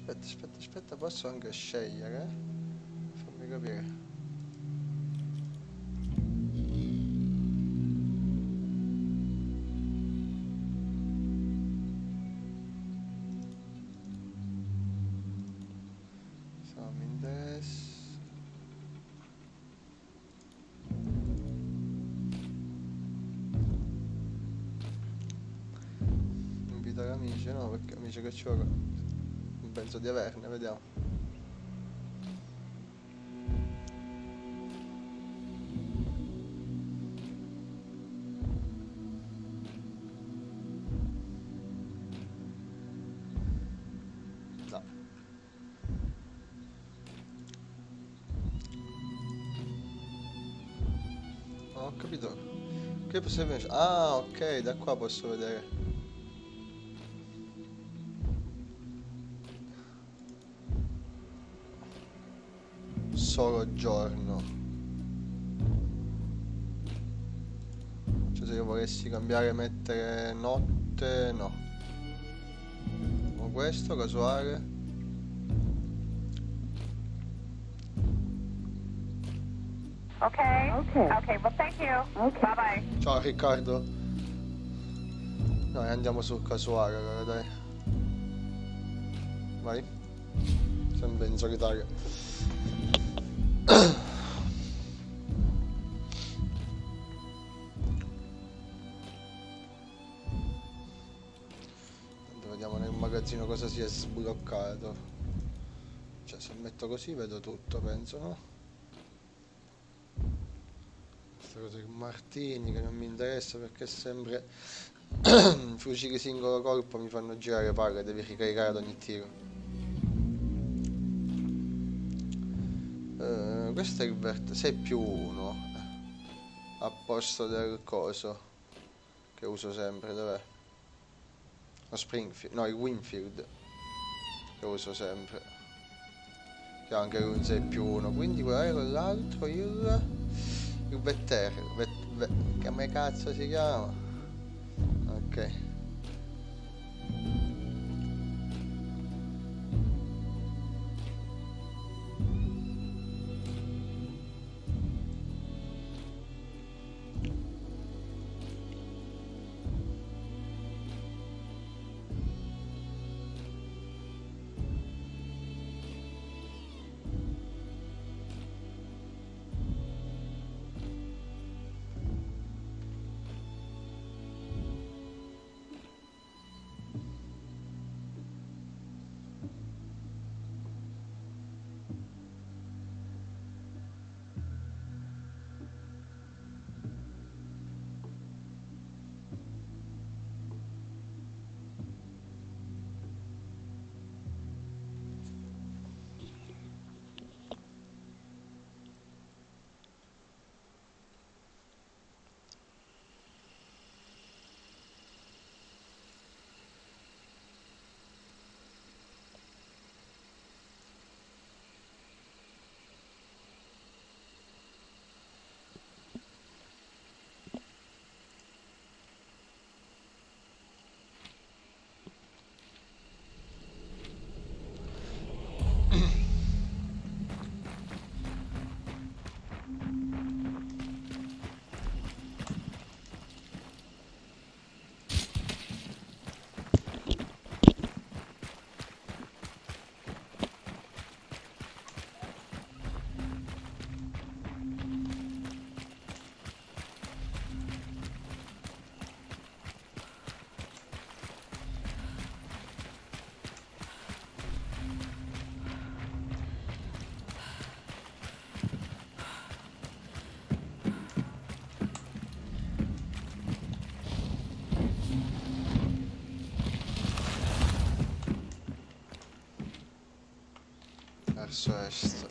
aspetta, posso anche scegliere? Fammi capire. Se non mi interessa. Invitare amici, no, perché amici che ci vuole. Penso di averne, vediamo. No. Non ho capito. Che possiamo... Ah, ok, da qua posso vedere. Solo giorno. Cioè se io volessi cambiare, mettere notte, no. O questo, casuale. Okay. Okay, well, thank you. Okay. Bye-bye. Ciao Riccardo. Dai, andiamo sul casuale allora, dai. Vai. Sempre in solitario. Vediamo nel magazzino cosa si è sbloccato. Cioè se metto così vedo tutto, penso, no? Questa cosa di Martini che non mi interessa perché è sempre fucili singolo colpo, mi fanno girare palle, devi ricaricare ad ogni tiro. Questo è il verde 6+1 a posto del coso che uso sempre, dov'è? Lo Springfield, no, il Winfield che uso sempre, che ha anche lui un 6+1, quindi qual è quell'altro? Il Vetter, che a me cazzo si chiama? Ok. Verso est.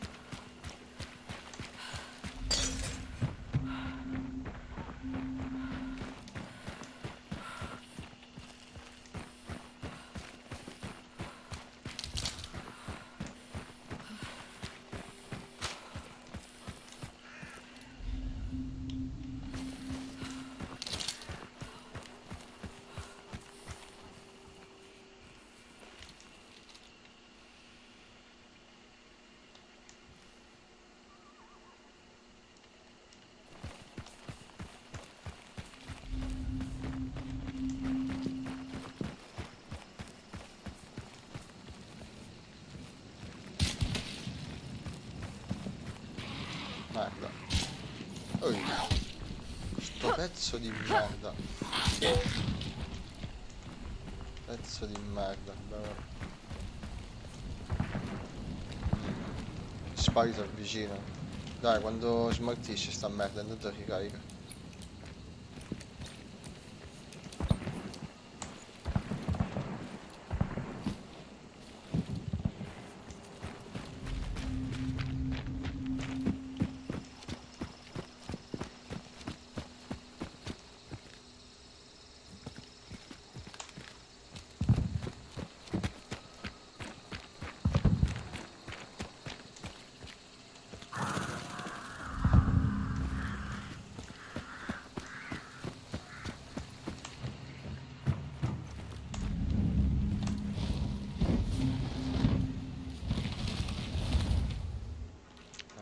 Pezzo di merda. Pezzo di merda. Sparito al vicino. Dai, quando smaltisce sta merda, intanto ricarica.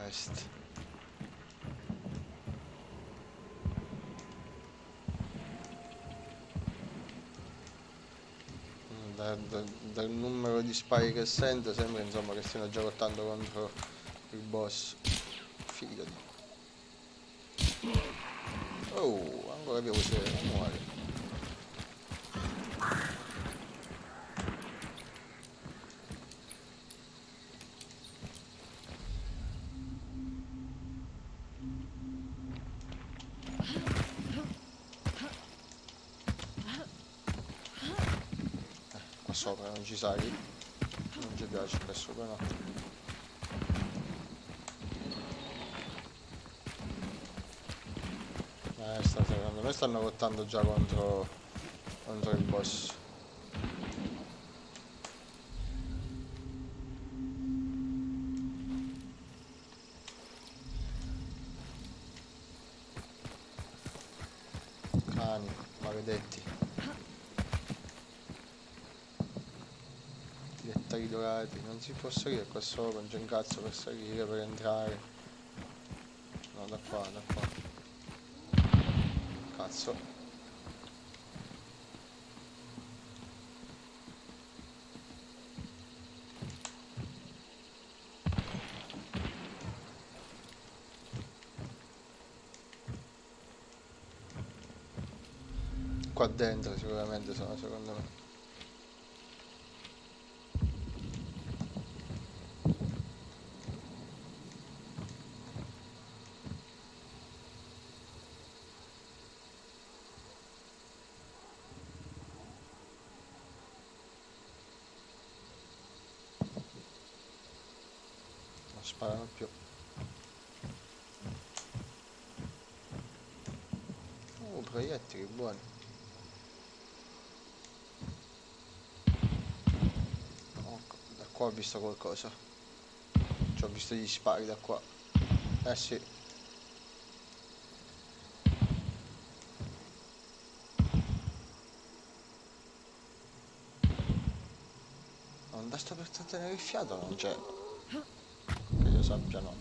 Est. Dal numero di spari che sento sembra insomma che stiano già lottando contro il boss. Figlio di... Oh, ancora più se muore. Qua sopra non ci sali? Non ci piace qua sopra, no. Secondo me stanno lottando già contro il boss. Cani, maledetti. Direttari dorati, non si può salire qua sopra, non c'è un cazzo per salire, per entrare. No, da qua, da qua. Cazzo. Qua dentro sicuramente sono, secondo me. Non sparano più. Proiettili buoni. Oh, da qua ho visto qualcosa. Ci ho visto gli spari da qua. Eh sì. Non da sto per trattenere il fiato non c'è. Che io sappia no.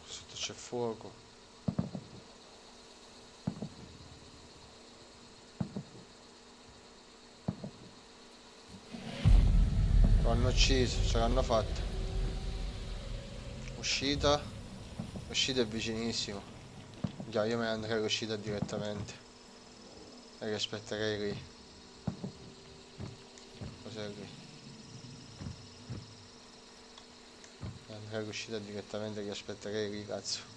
Sotto c'è fuoco. Lo hanno ucciso, ce l'hanno fatta. Uscita. Uscita è vicinissimo. Già, io me ne andrei all'uscita direttamente. E li aspetterei lì. Cos'è lì? Me ne andrei all'uscita direttamente e li aspetterei lì, cazzo.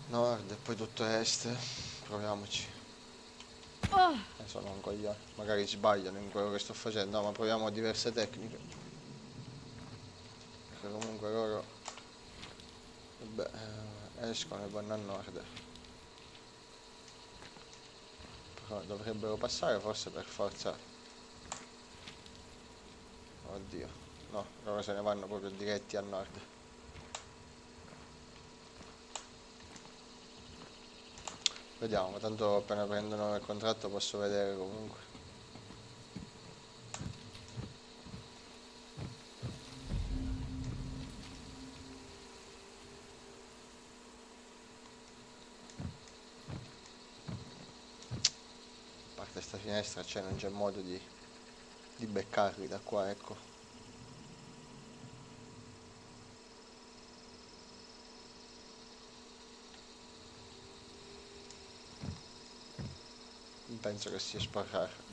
Nord e poi tutto est. Proviamoci. Sono un coglione. Magari sbagliano in quello che sto facendo, no, ma proviamo diverse tecniche. Perché comunque loro vabbè, escono e vanno a nord. Però dovrebbero passare forse per forza. Oddio. No, loro se ne vanno proprio diretti a nord. Vediamo, tanto appena prendono il contratto posso vedere comunque. sta finestra, cioè non c'è modo di beccarli da qua, ecco. Penso che sia sparare.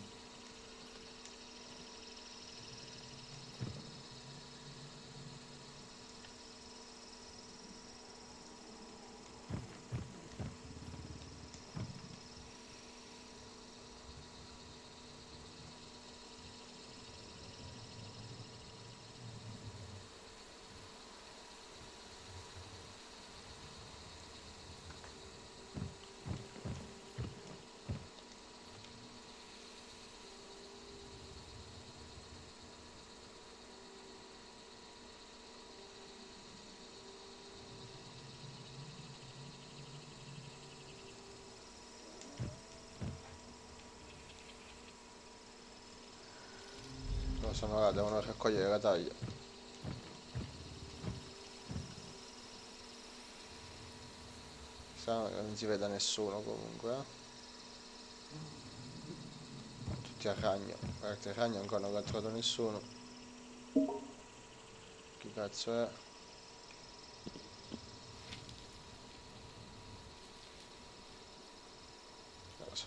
Sono là, devono raccogliere la taglia. Strano che non si veda nessuno comunque, Tutti a ragno. Guardate, il ragno ancora non l'ha trovato nessuno. Chi cazzo è? Non lo so.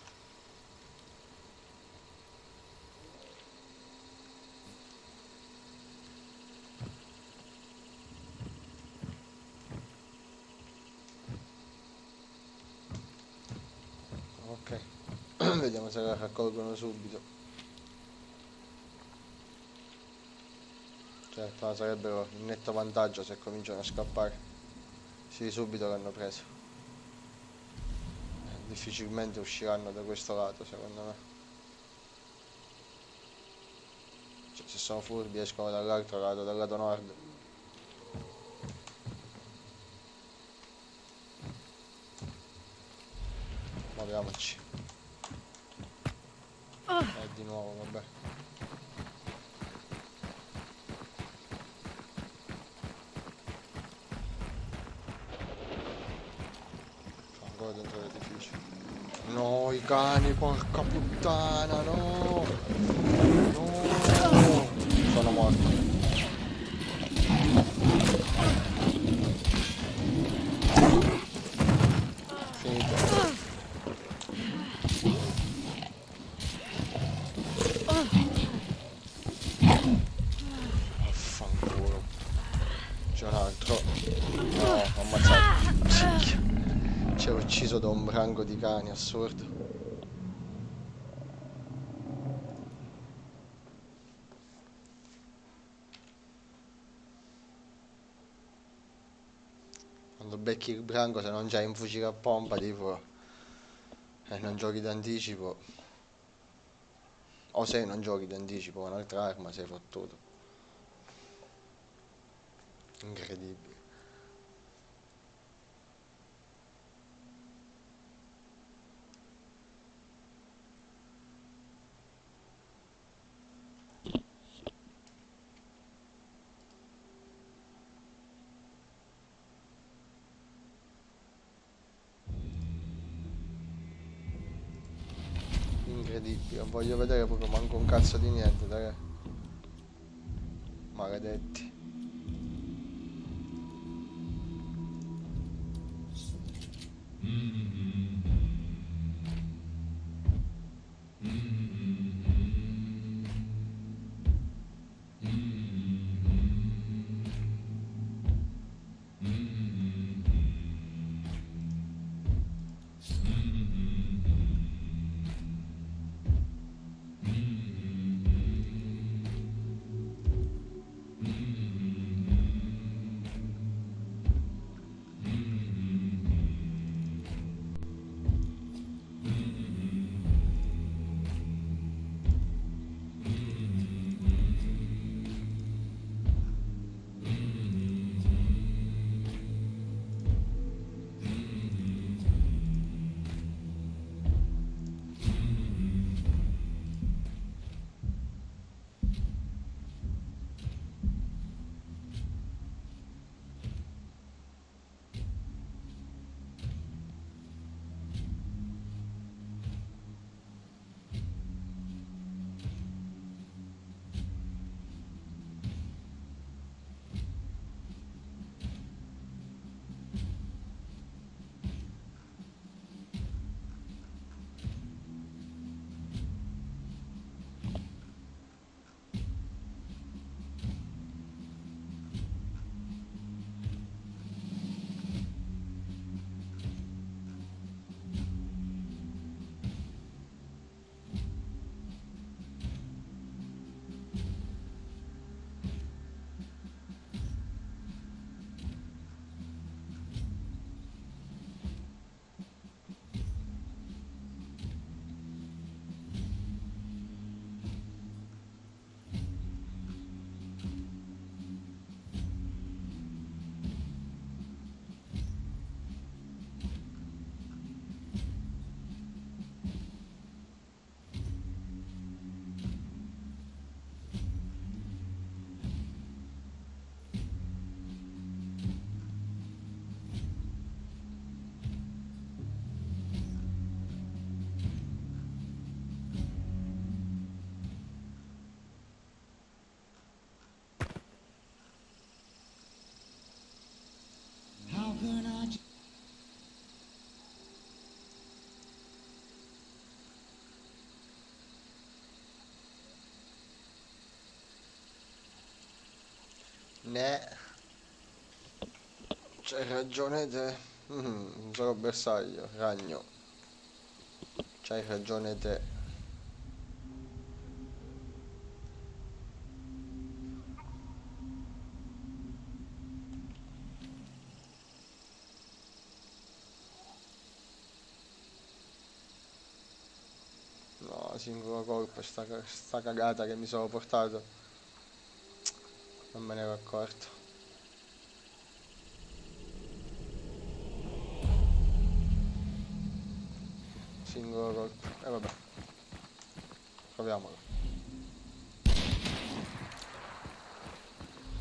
Ok. Vediamo se la raccolgono subito. Certo, ma sarebbero in netto vantaggio se cominciano a scappare. Sì, subito l'hanno preso. Difficilmente usciranno da questo lato, secondo me. Cioè, se sono furbi escono dall'altro lato, dal lato nord. Muoviamoci. Di nuovo, vabbè. Sono ancora dentro l'edificio. No, i cani, porca puttana, no! No! Sono morto. Finito. Vaffanculo. C'è un altro. No, ho ammazzato. Sì. Ci ho ucciso da un branco di cani, assurdo. Quando becchi il branco, se non c'hai un fucile a pompa, tipo, e non giochi d'anticipo, o se non giochi d'anticipo con un'altra arma, sei fottuto. Incredibile. Incredibile, non voglio vedere proprio manco un cazzo di niente, dai. Maledetti. Ne. C'hai ragione te. Non sono bersaglio, ragno. C'hai ragione te. No, singolo colpo, sta cagata che mi sono portato. Non me ne ero accorto. Singolo colpo. E vabbè. Proviamolo.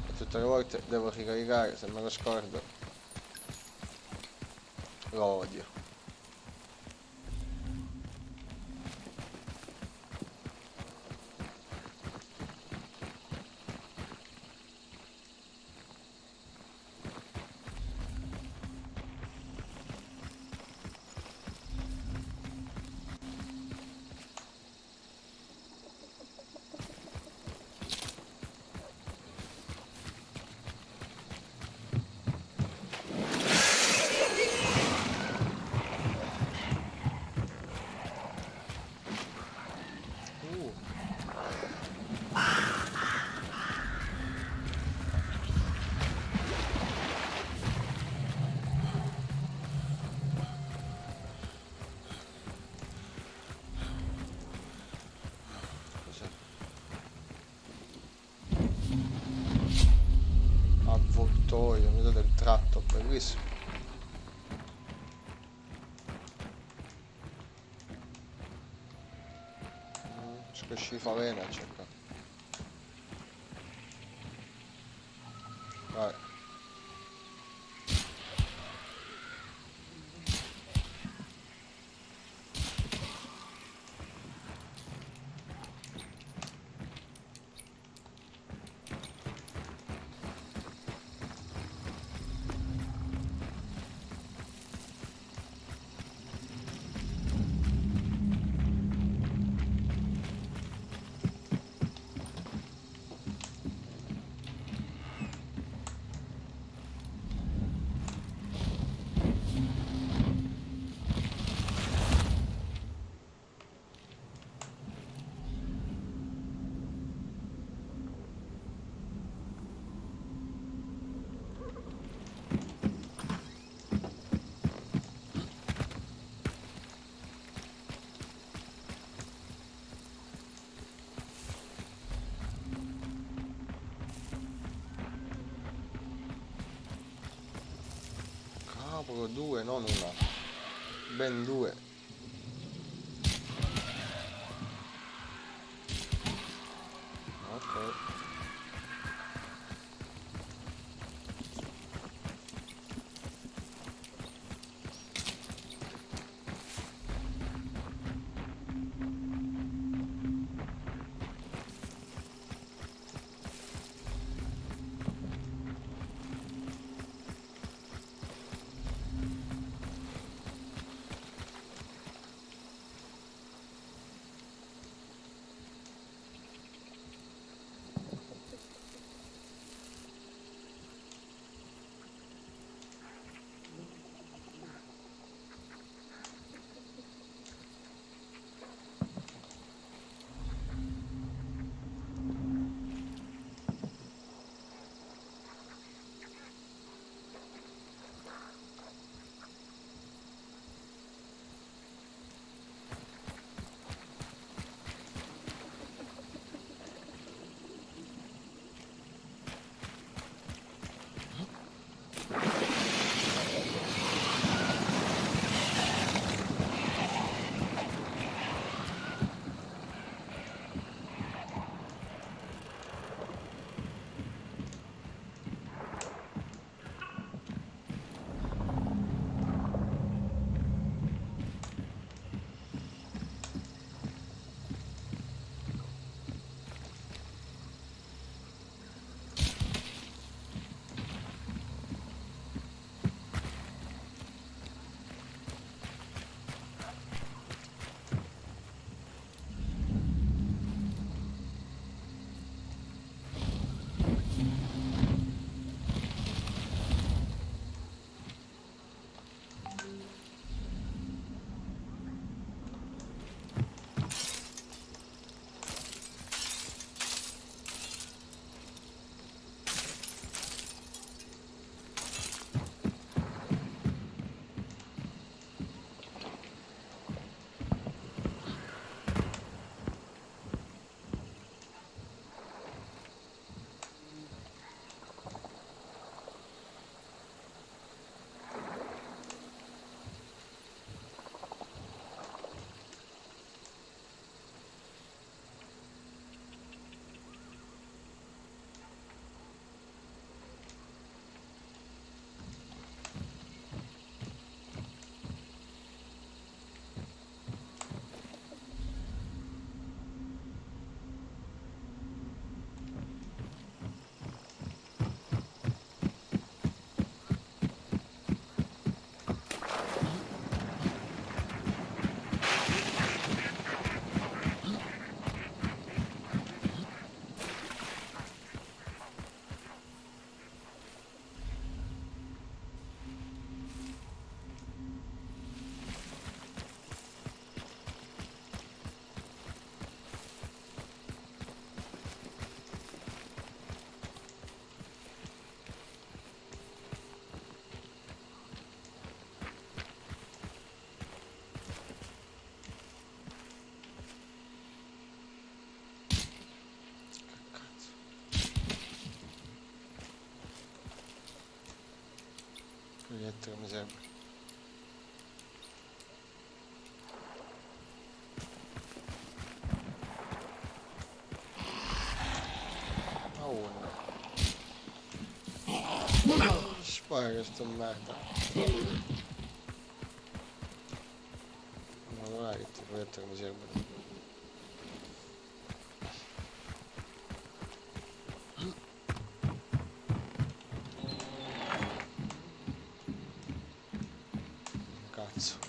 E tutte le volte devo ricaricare, se me lo scordo. Lo odio. Cos'è? Avvoltoio, mi del tratto, bellissimo. Che schifo avena c'è qua. Vai. Cavolo, due, non una. Ben due. Ok. Biglietto che mi serve. A uno. Spara che sto merda. Ma non è che ti biglietto che mi serve. Cazzo.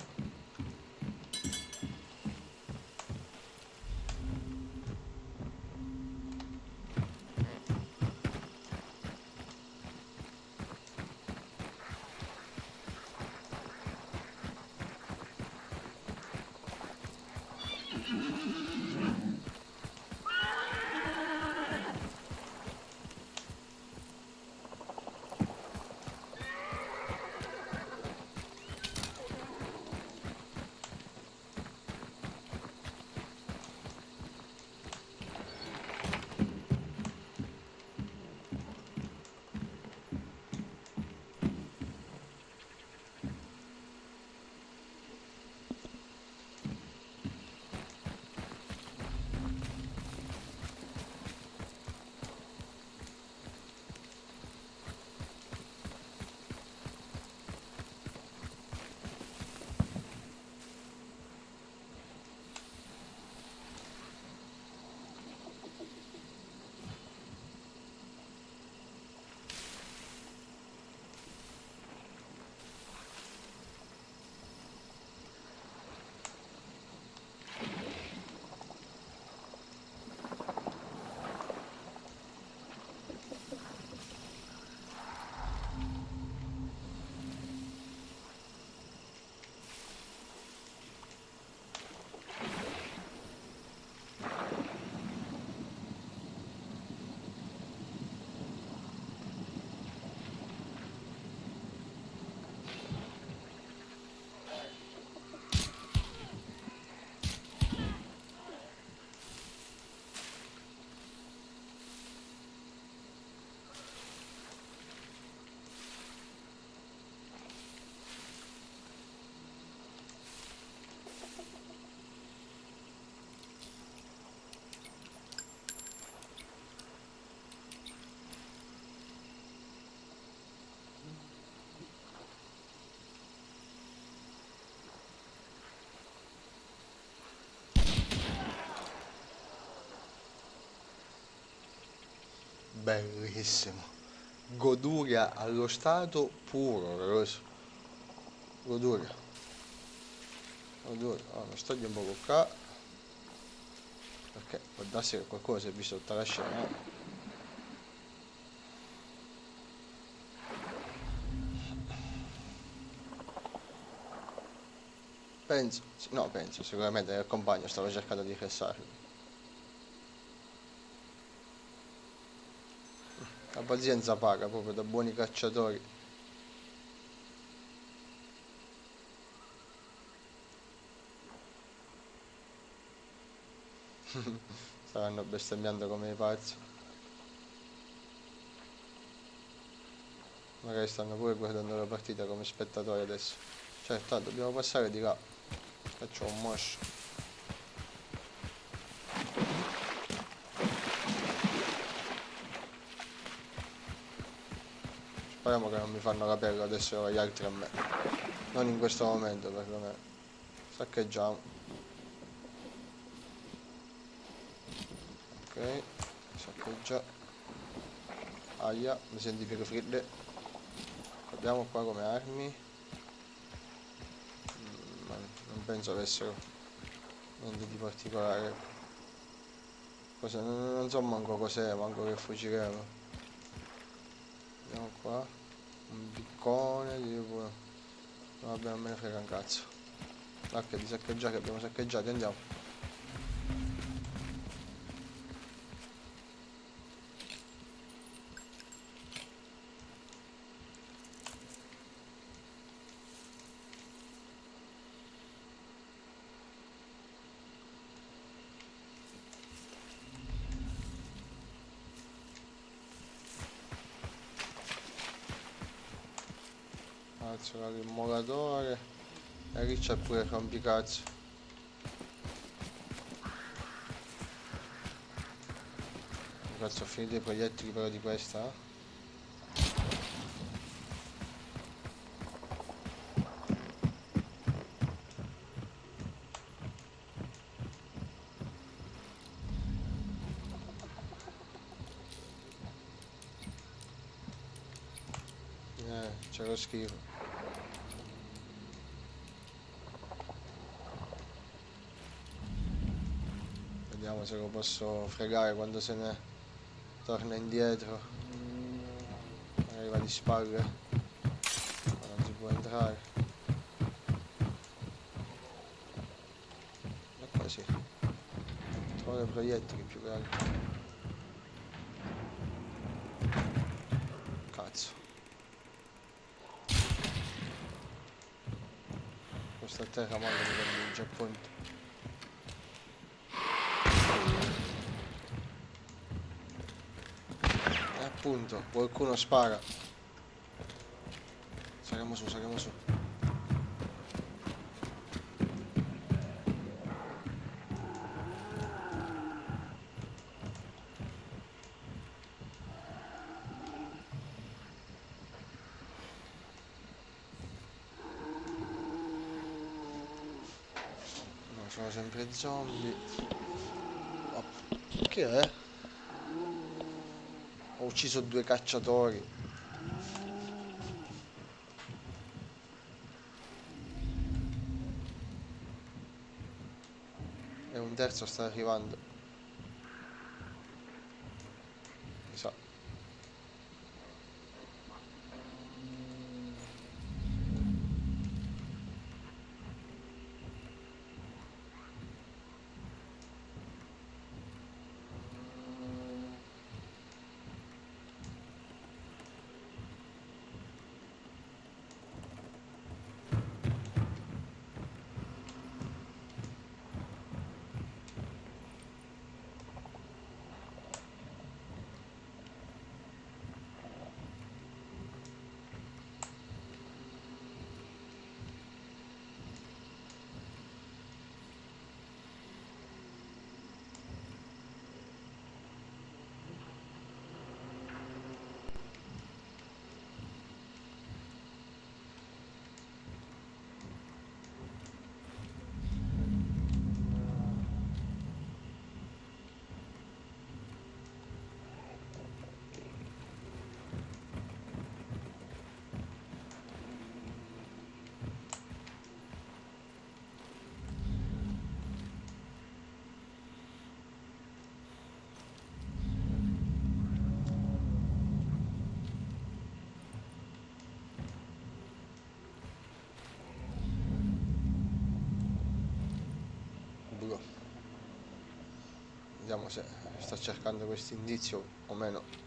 Bellissimo. Goduria allo stato puro, Roso. Goduria. Goduria. Oh, mi sto di un po' qua. Perché può darsi che qualcuno si è visto tutta la scena. Penso, sicuramente il compagno stava cercando di fessarlo. La pazienza paga proprio da buoni cacciatori. Staranno bestemmiando come i pazzi. Magari stanno pure guardando la partita come spettatori adesso. Certo, dobbiamo passare di là. Faccio un mosh. Speriamo che non mi fanno la perla adesso gli altri a me. Non in questo momento perlomeno. Saccheggiamo. Ok. Saccheggia. Aia, mi senti più fredde. Guardiamo qua come armi. Ma non penso avessero niente di particolare. Non so manco cos'è, manco che fucile. Vediamo qua. Un piccone tipo. Vabbè, non me ne frega un cazzo. H di saccheggiare, che abbiamo saccheggiato, andiamo. Cazzo, l'immolatore. E lì c'è pure il rompicazzo. Cazzo, ho finito i proiettili però di questa, eh? C'è lo schifo. Vediamo se lo posso fregare quando se ne torna indietro. Arriva di spalle, ma non si può entrare. E qua sì. Trovo i proiettili più che altro. Cazzo. Questa terra molla mi convince, appunto. E appunto, qualcuno spara. Saliamo su, saliamo su. No, sono sempre zombie. Oh, che è? Ho ucciso 2 cacciatori. E un terzo sta arrivando. Mi sa. Buio. Vediamo se sta cercando questo indizio o meno.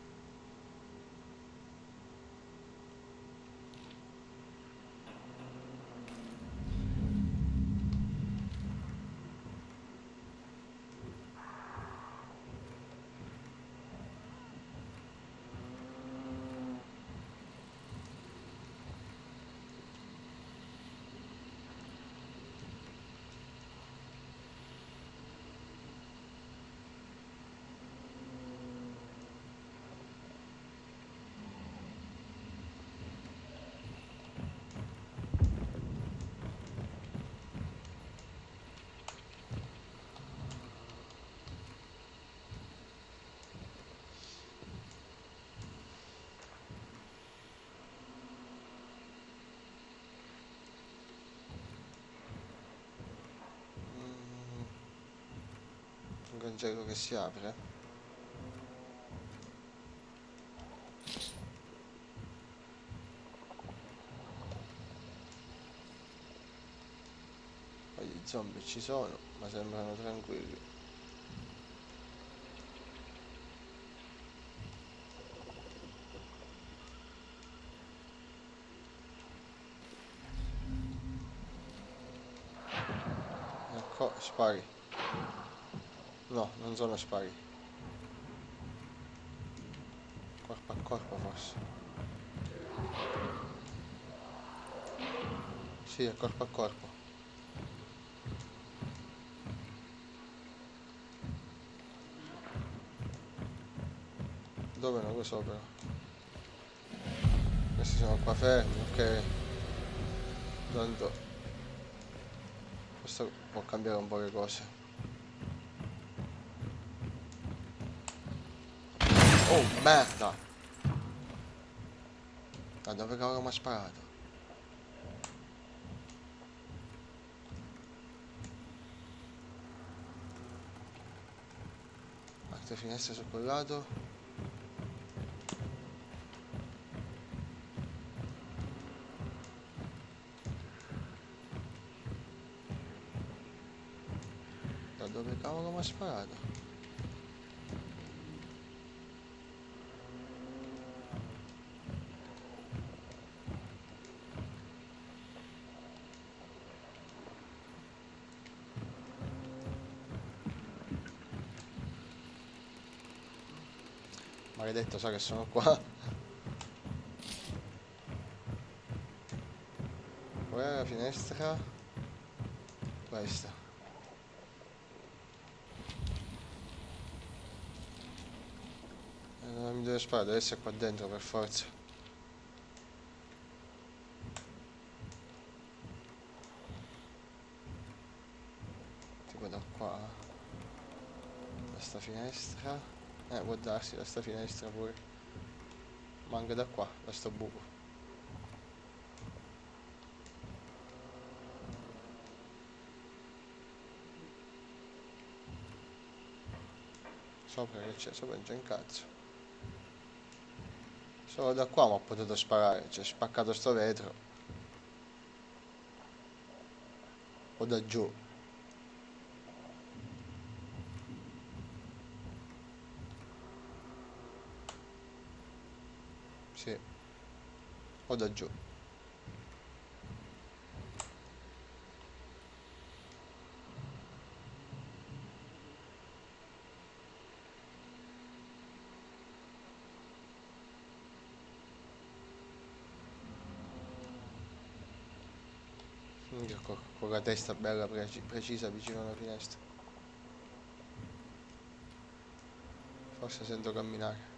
Un cancello che si apre. Poi gli zombie ci sono, ma sembrano tranquilli. Ecco, spari. No, non sono spari. Corpo a corpo forse. Sì, è corpo a corpo. Dove non lo so però. Questi sono qua fermi, ok. Tanto questo può cambiare un po' le cose. Oh merda! Da dove cavolo mi ha sparato? Altre finestre su quel lato. Da dove cavolo mi ha sparato? Maledetto, sa che sono qua. Qual è la finestra? Questa. Non mi deve sparare, deve essere qua dentro per forza. Tipo da qua. Da sta finestra. Può darsi da sta finestra pure. Ma anche da qua, da sto buco. Sopra che c'è? Sopra non c'è un cazzo. Solo da qua mi ho potuto sparare, c'è spaccato sto vetro. O da giù. Sì. O da giù. Con la testa bella precisa vicino alla finestra. Forse sento camminare.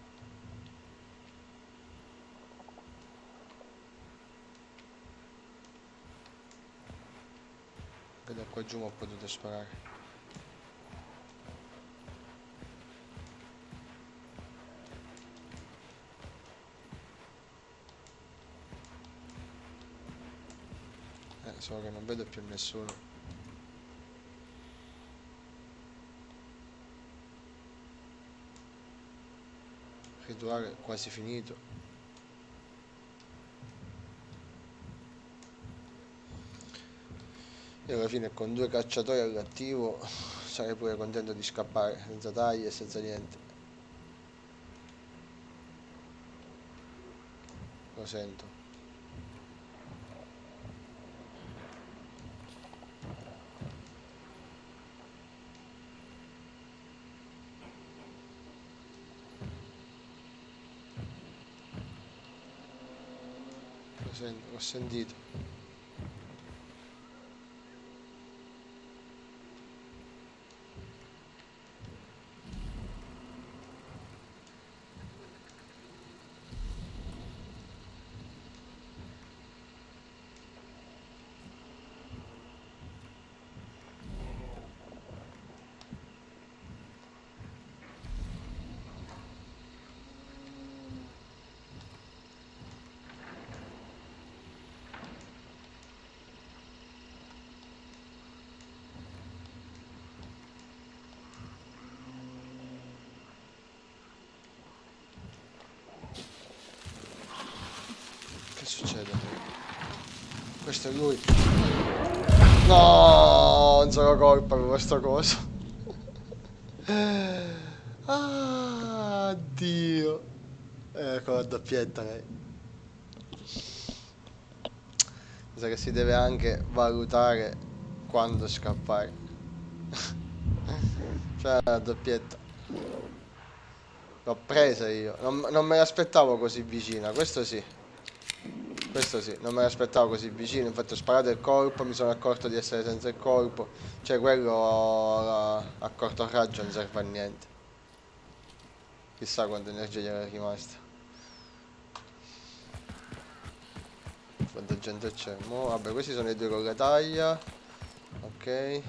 Anche da qua giù mi ho potuto sparare. Solo che non vedo più nessuno. Rituale quasi finito. E alla fine con 2 cacciatori all'attivo sarei pure contento di scappare senza tagli e senza niente. Lo sento. L'ho sentito. Che succede? Questo è lui. No, non sono colpa per questa cosa. Ah, Dio. Con la doppietta lei. Mi sa che si deve anche valutare quando scappare. Cioè la doppietta. L'ho presa io. Non me l'aspettavo così vicina, questo sì. Questo sì, non me l'aspettavo così vicino, infatti ho sparato il colpo, mi sono accorto di essere senza il colpo, cioè quello a corto raggio non serve a niente. Chissà quanta energia gli era rimasta. Quanta gente c'è? Vabbè, questi sono i due con la taglia. Ok.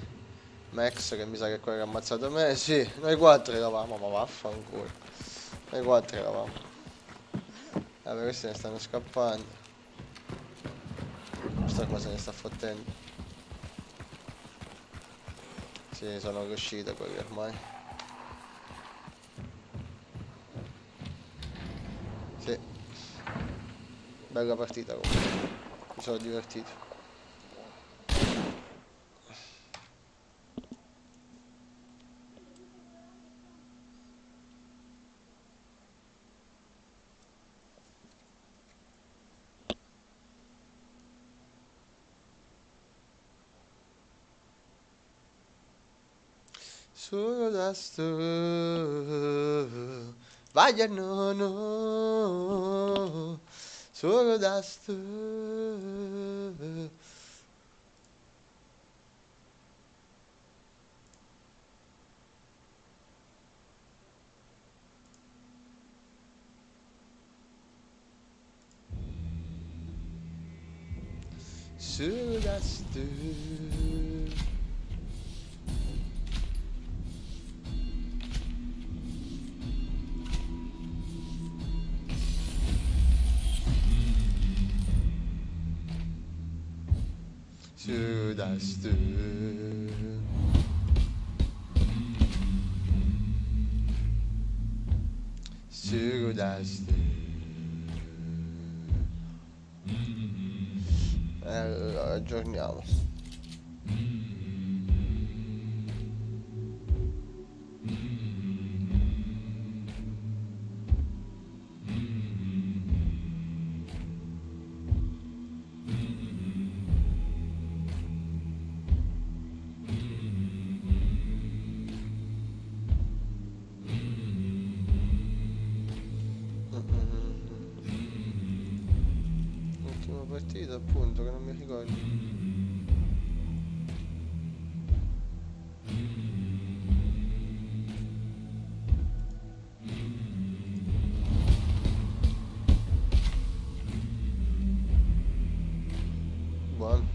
Max che mi sa che è quello che ha ammazzato me. Sì, noi quattro eravamo, ma vaffanculo. Noi quattro eravamo. Vabbè, questi ne stanno scappando. Questa cosa ne sta fottendo. Sì, sono riuscito quelli ormai. Sì. Bella partita comunque. Mi sono divertito. Solo da stu. Vai no no. Solo da stu. Solo da stu. Sudastu. Sudastu. Allora, aggiorniamo. Ultima partita appunto che non mi ricordo. Buono.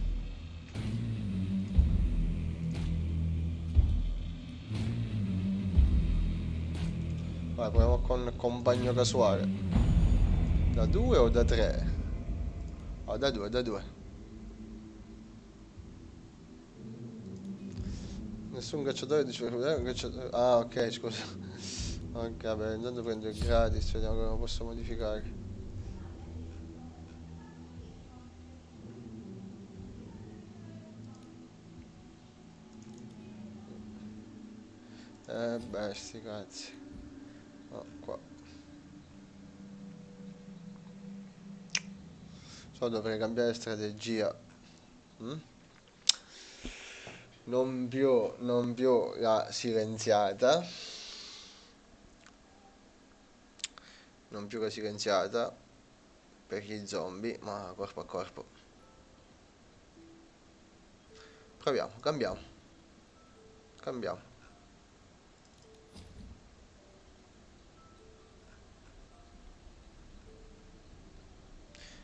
Vai, proviamo con compagno casuale. Da 2 o da 3? Ah, da 2, da 2. Nessun cacciatore dice un cacciatore. Ah, ok, scusa. Ok, vabbè, intanto prendo il gratis, vediamo come lo posso modificare. Beh, sti cazzi. No, qua. Dovrei cambiare strategia. Mm? Non più la silenziata. Non più la silenziata per gli zombie, ma corpo a corpo. Proviamo, cambiamo. Cambiamo.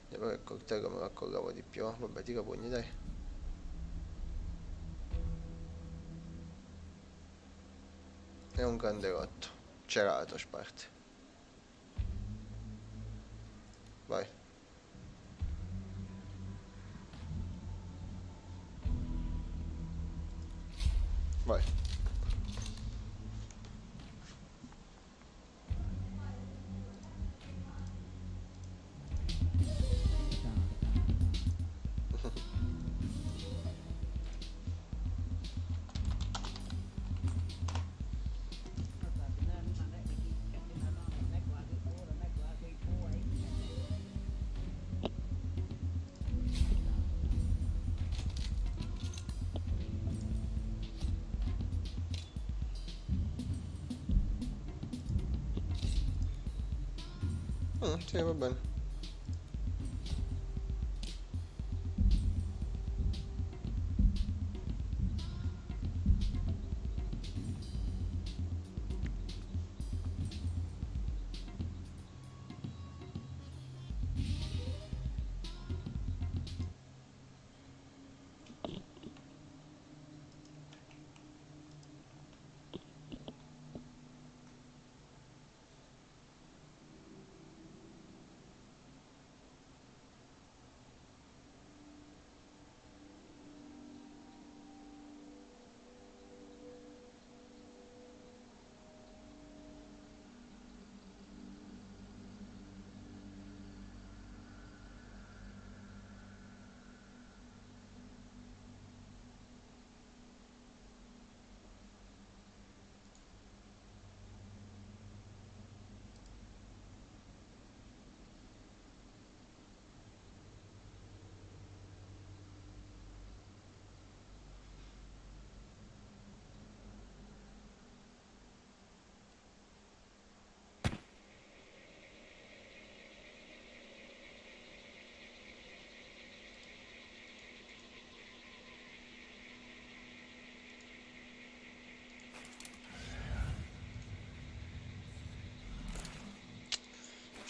Però il coltello me lo accollavo di più. Vabbè, tira pugni, dai. È un grande rotto. Cerato, sparte. Vai. Vai. Sì, va bene.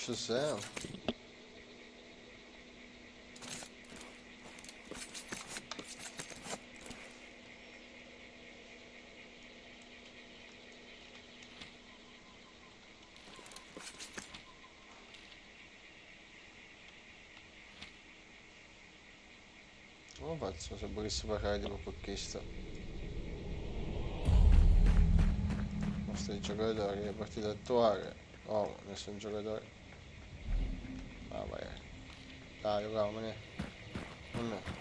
Ci siamo. Come faccio se volessi parlare di qualche nostri giocatori, le partite attuali? No, nessun giocatore. Ah, vai. Dai, giocamone. Non è.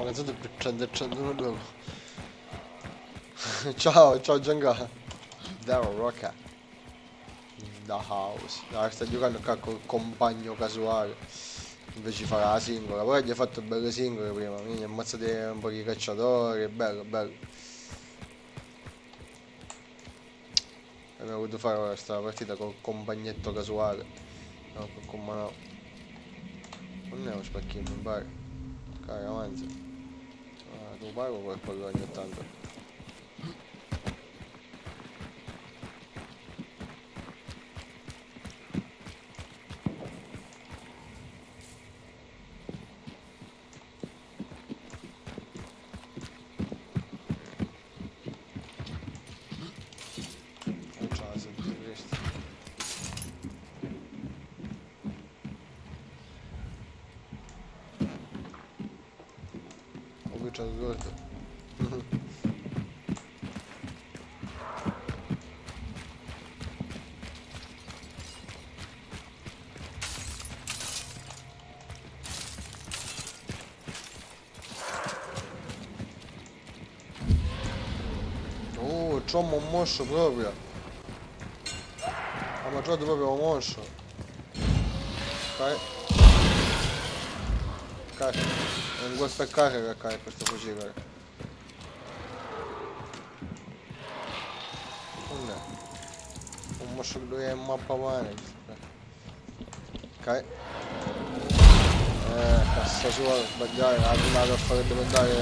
organizzato per 102. Ciao Gianca. Vero Rocca. The house. No, sta giocando qua col compagno casuale. Invece farà la singola. Poi gli ha fatto belle singole prima. Quindi ammazzate un po' di cacciatori. Bello, bello. Abbiamo voluto fare questa partita col compagnetto casuale. No, con mano. Non è uno spacchino, mi pare. Cara, avanza. Ah, tu pago quel pallone ogni tanto. Non c'è la senti questo. Ho cominciato tutto. Oh, c'ho un mosso proprio. Ha mangiato proprio un mosso. Ok. Carica. Non gusta carica questo fucile. Non è. Un mosso che lui è in mappa pane. Ok. Cassa sua, sbagliare, la prima per fare dove andare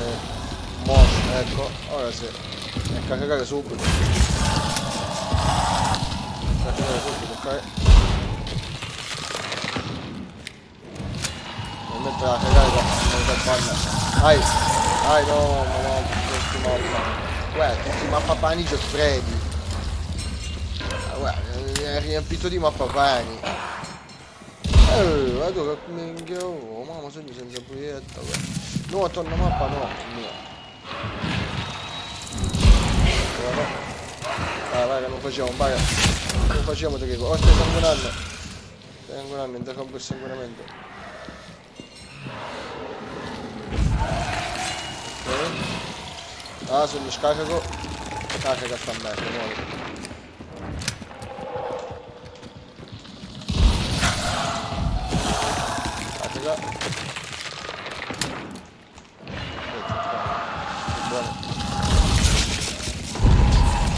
mosso, ecco, ora sì. E caricare subito. Caricare subito, ok. Mentre la carica non si fanno. Ai no, ma no, questi mappa. Guarda, questi mappa pani c'è freddi. Guarda, è riempito di mappa pani. Guarda che minchia, oh, mamma sogno senza proietta, guarda. No, torna mappa no, mio. Vai, non facciamo, vai. Non facciamo te che cosa. Oh, stai sanguinando. Stai sanguinando, interrompo il sanguinamento. Ok. Ah, se mi scarico. Carica sta merda, muovi. Carica. Buono.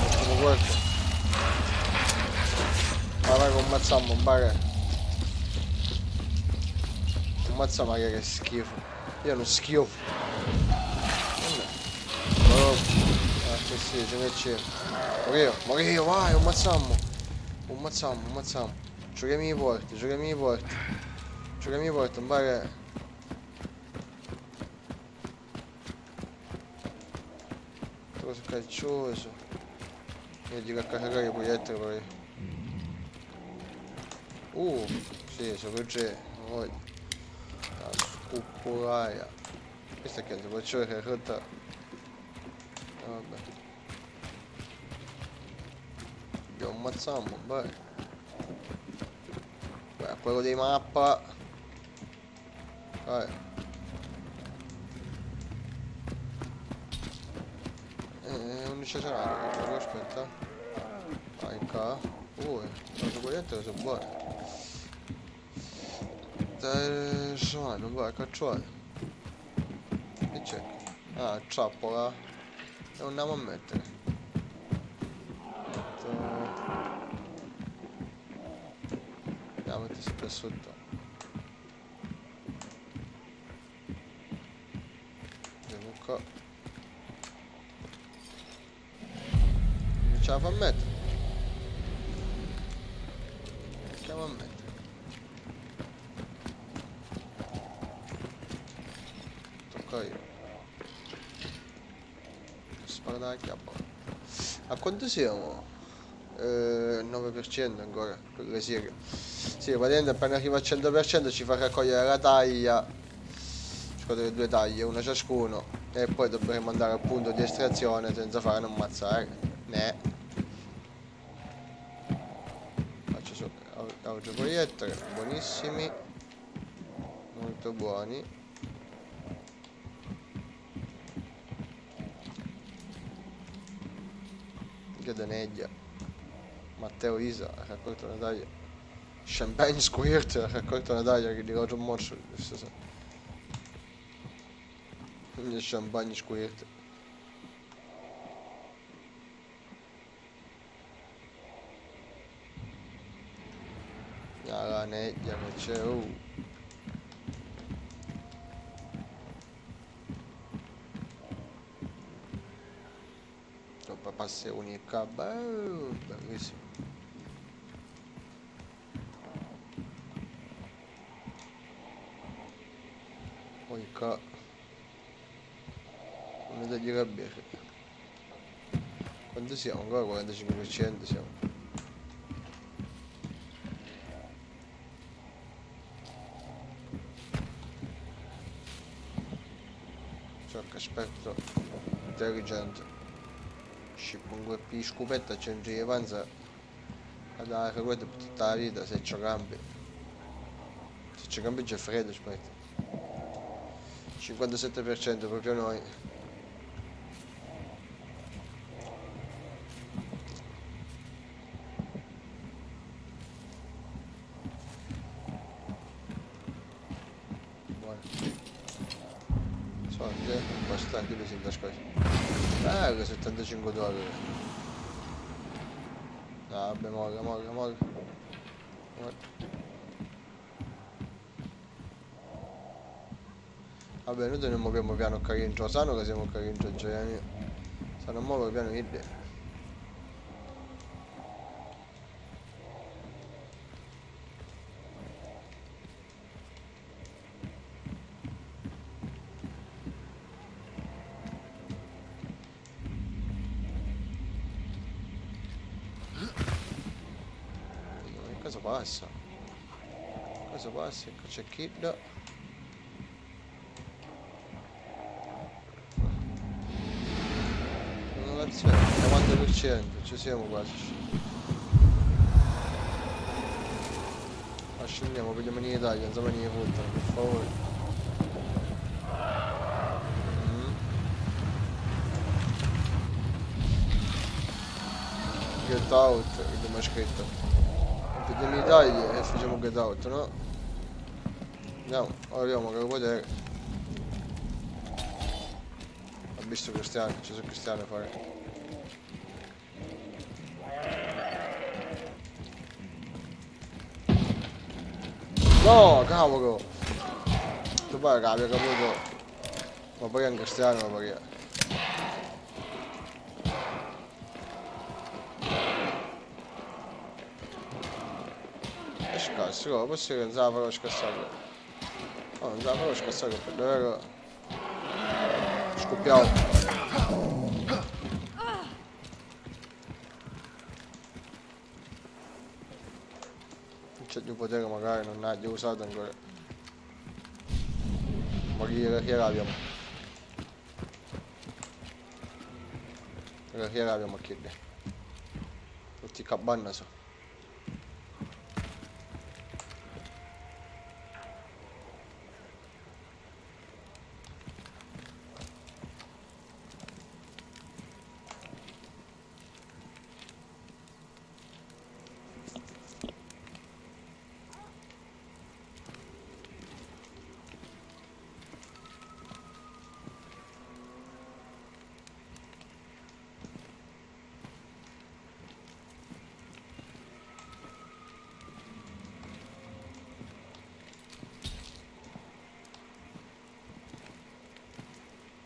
Ottimo questo. Vai, ammazziamo, baghe. Ammazza che schifo. Io non schifo. Oh. Ah, sì, ce ne c'è. Morì, vai, ammazziamo. Ammazziamo. Giochiamo i porti. Giochiamo i porti, un baghe. Cosa calcioso. Io dico a caricare i proiettili poi. Sì, se c'è. La scuppolaia. Questa è che si può cercare in realtà. Vabbè. Io ammazziamo, vai. Guarda, quello di mappa. Vai. Non c'è sarà, aspetta. Vai qua. Questo proietto sono buono. Sono, vai, cacciuale. Che c'è? Ah, trappola. E andiamo a mettere. Andiamo a mettere sempre sotto. Andiamo qua. Non ce la fa a mettere. Andiamo a mettere. Tocca io. Sparare la chiappa. A quanto siamo? 9% ancora per le serie. Sì, praticamente appena arriva al 100% ci fa raccogliere la taglia. Scoprire 2 taglie, una ciascuno. E poi dovremo andare al punto di estrazione senza fare un ammazzare. Faccio su autoproiettore, buonissimi. Molto buoni. Gadaneglia. Matteo Isa ha raccolto una medaglia. Champagne Squirt ha raccolto una medaglia che di Roger Morso. Champagne Squirt. La neglia che c'è. Passi unica, bellissimo. Poi qua non degli rabbiati. Quanto siamo? Ancora 45% siamo. Ciò che aspetto intelligente. Con quel scupetta c'è un avanza a dare quello per tutta la vita se c'è cambi. Se c'è cambi c'è freddo, aspetta. 57% proprio noi. Buono. Soldi, abbastanza così da scossa. Che 75 dollari. No, vabbè, molla. Vabbè, noi non muoviamo piano carino, sanno che siamo carino già. Sanno muovere piano idea. Cosa passa? Cosa passa? Ecco c'è Kid. Innovazione, 90%, ci siamo quasi. Ma scendiamo, vogliamo in Italia, non siamo in Italia, per favore. Get out, abbiamo scritto. Vediamo in Italia e facciamo get out, no? Andiamo, arriviamo che lo potere. Ho visto Cristiano, ci sono Cristiano a fare. No, cavolo! Tu pare che abbia capito. Ma poi è un Cristiano, ma poi è. Scasso, posso che non sa farò scassare. No, non sa farò scassare per davvero. Scoppiamo. Non c'è più potere, magari non ha già usato ancora. Ma chi l'abbiamo? Chi l'abbiamo a chiedere? Tutti cabanna so.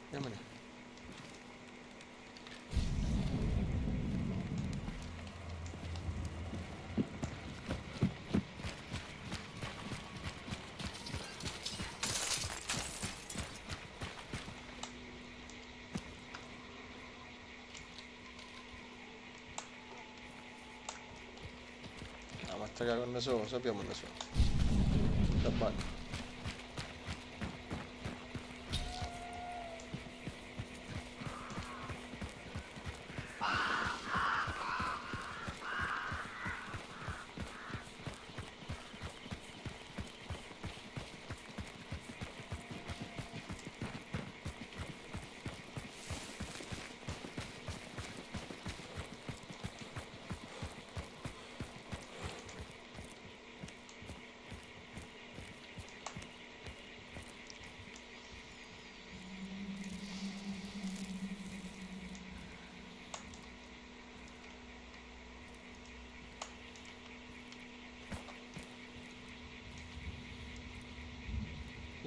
Andiamone. Ah, ma attaccare con da solo, sappiamo da solo. Cabanna.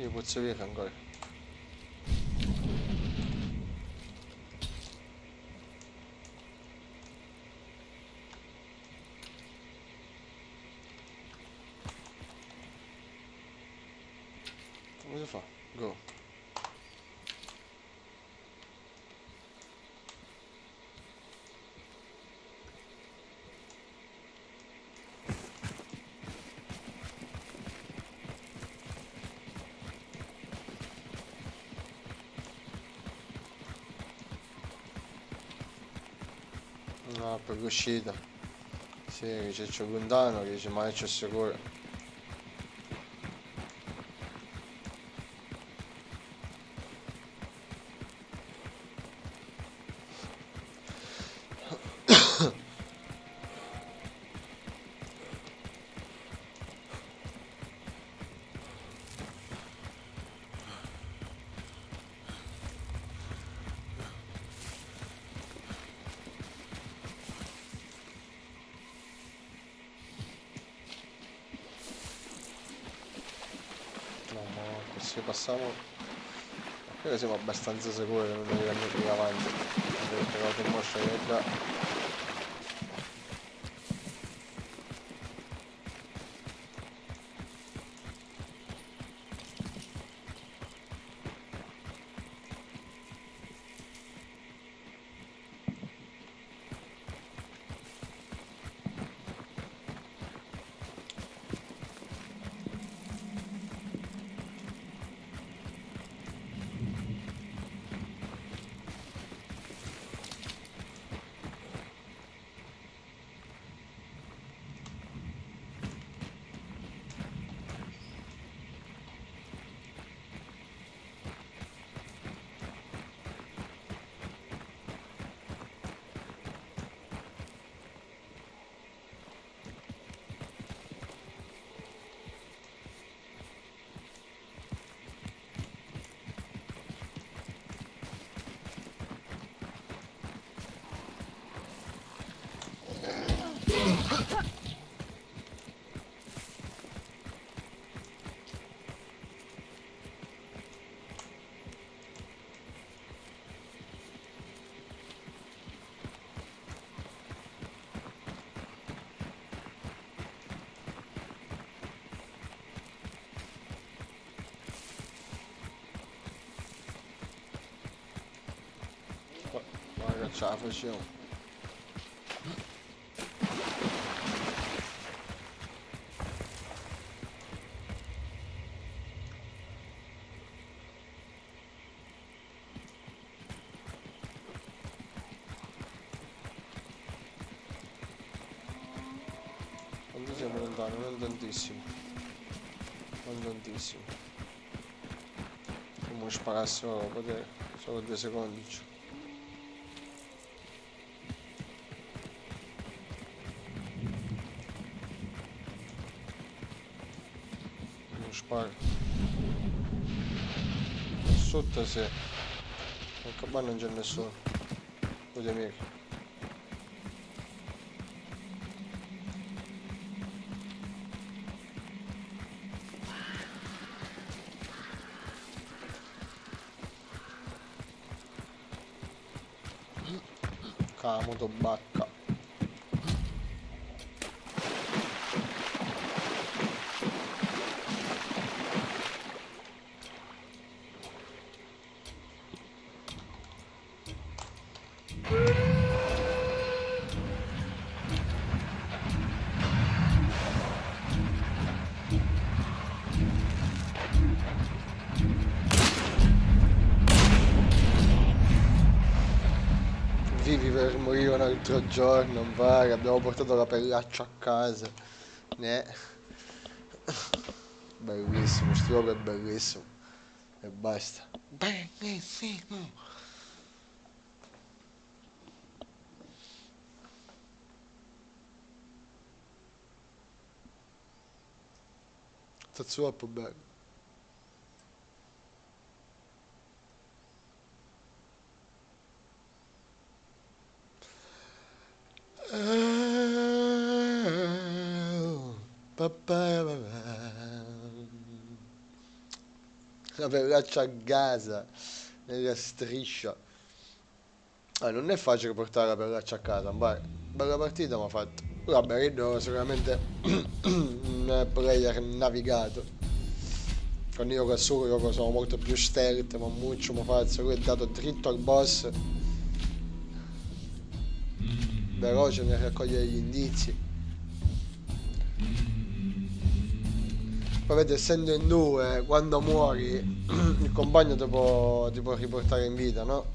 Io posso via ancora. Come si fa? Go. No, per l'uscita. Sì, che c'è lontano, che dice ma c'è sicuro. No, ma se passiamo. Credo siamo abbastanza sicuri che non dobbiamo più avanti. Perché che mostra che da. Guarda che ce la facciamo. Quando siamo lontani? Non tantissimo. Non tantissimo. Come sparassimo a potere. Solo 2 secondi. Non sparo. Sotto sì. Anche qua non c'è nessuno. Con gli amici. Camuto bacca. Vivi per morire un altro giorno, non pare, abbiamo portato la pellaccia a casa. Ne. Bellissimo, sto gioco è bellissimo. E basta. Bellissimo. Sta troppo bello. La peveraccia a casa, nella striscia. Non è facile portare la peveraccia a casa, ma bella partita mi ha fatto. Vabbè, io sicuramente un player navigato. Con io che sono molto più stealth, ma muccio mi faccio, lui è dato dritto al boss, veloce nel raccogliere gli indizi. Poi vedi, essendo in due, quando muori il compagno ti può riportare in vita, no?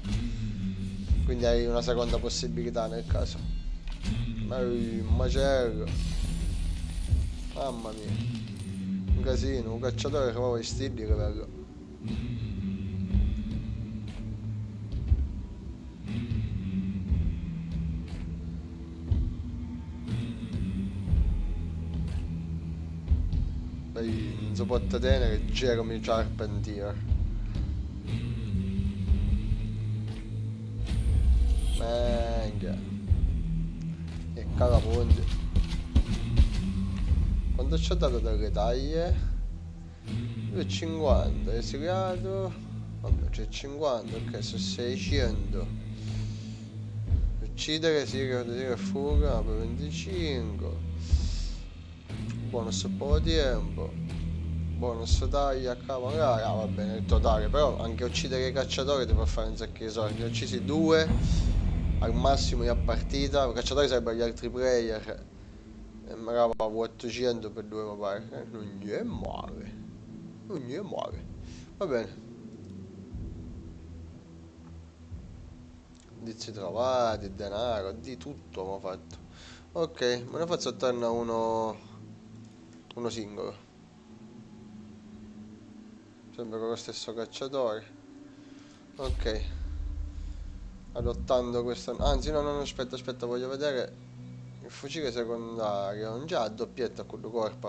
Quindi hai una seconda possibilità nel caso. Un macello. Mamma mia. Un casino, un cacciatore che aveva i stilli, che bello. Poi non si può tenere Jeremy Charpentier. Menga. E cagaponte. Quanto ci ha dato dalle taglie? 2,50, è segregato. Vabbè, c'è 50, ok, sono 600. Uccidere, sì, che fuga, per 25. Bonus po' di tempo. Bonus taglia a capo, magari, va bene, il totale, però anche uccidere i cacciatori ti può fare un sacco di soldi. Ne ho uccisi 2 al massimo a partita, i cacciatori sarebbero gli altri player. E magari 800 per 2 mi pare. Non è male. Non è male. Va bene. Indizi trovati, denaro, di tutto mi ha fatto. Ok, me ne faccio torna uno singolo. Sempre con lo stesso cacciatore. Ok. Adottando questo. Anzi, no, aspetta, voglio vedere il fucile secondario. Non già a doppietta con il corpo.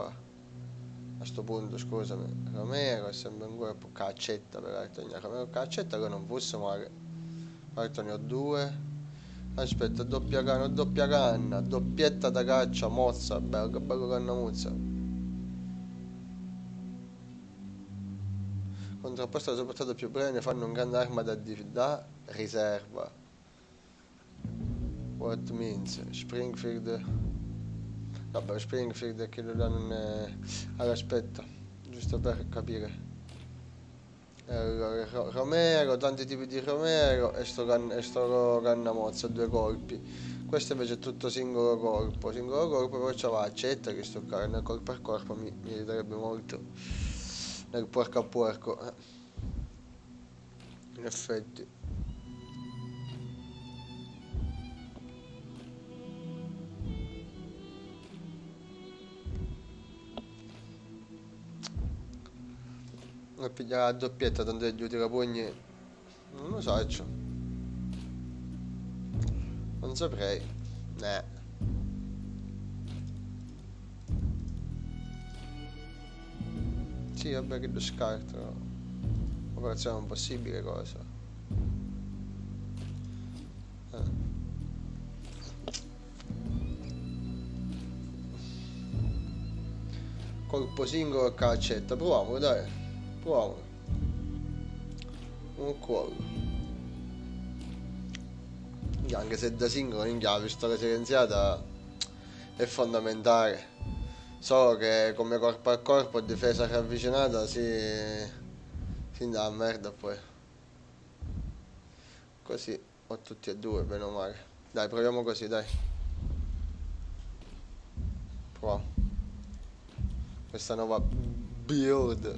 A sto punto, scusami. Romero è sempre un corpo. Caccetta, peraltro. Romero caccetta che non fosse male. Peraltro ne ho 2. Aspetta, doppia canna, doppietta da caccia, mozza, bello, che bello cannamuzza. Contrapposto alla sopportata più breve ne fanno un grande arma da riserva. What means? Springfield. Vabbè, Springfield è che lo danno. Allora, aspetta, giusto per capire. Allora, Romero, tanti tipi di Romero e sto cannamozza, 2 colpi. Questo invece è tutto singolo colpo, però c'aveva accetta che sto carne corpo a corpo mi aiuterebbe molto nel porco a porco. In effetti. E pigliare la doppietta, tanto è giù tirapugni. Non lo so, non saprei. Sì, vabbè che lo scarto. Operazione impossibile cosa. Colpo singolo a caccetta, proviamolo dai. Proviamolo. Un cuore. Anche se da singolo la pistola silenziata è fondamentale. Solo che come corpo a corpo difesa ravvicinata si dà a merda poi. Così ho tutti e 2, bene o male. Dai, proviamo così, dai. Proviamo. Questa nuova build.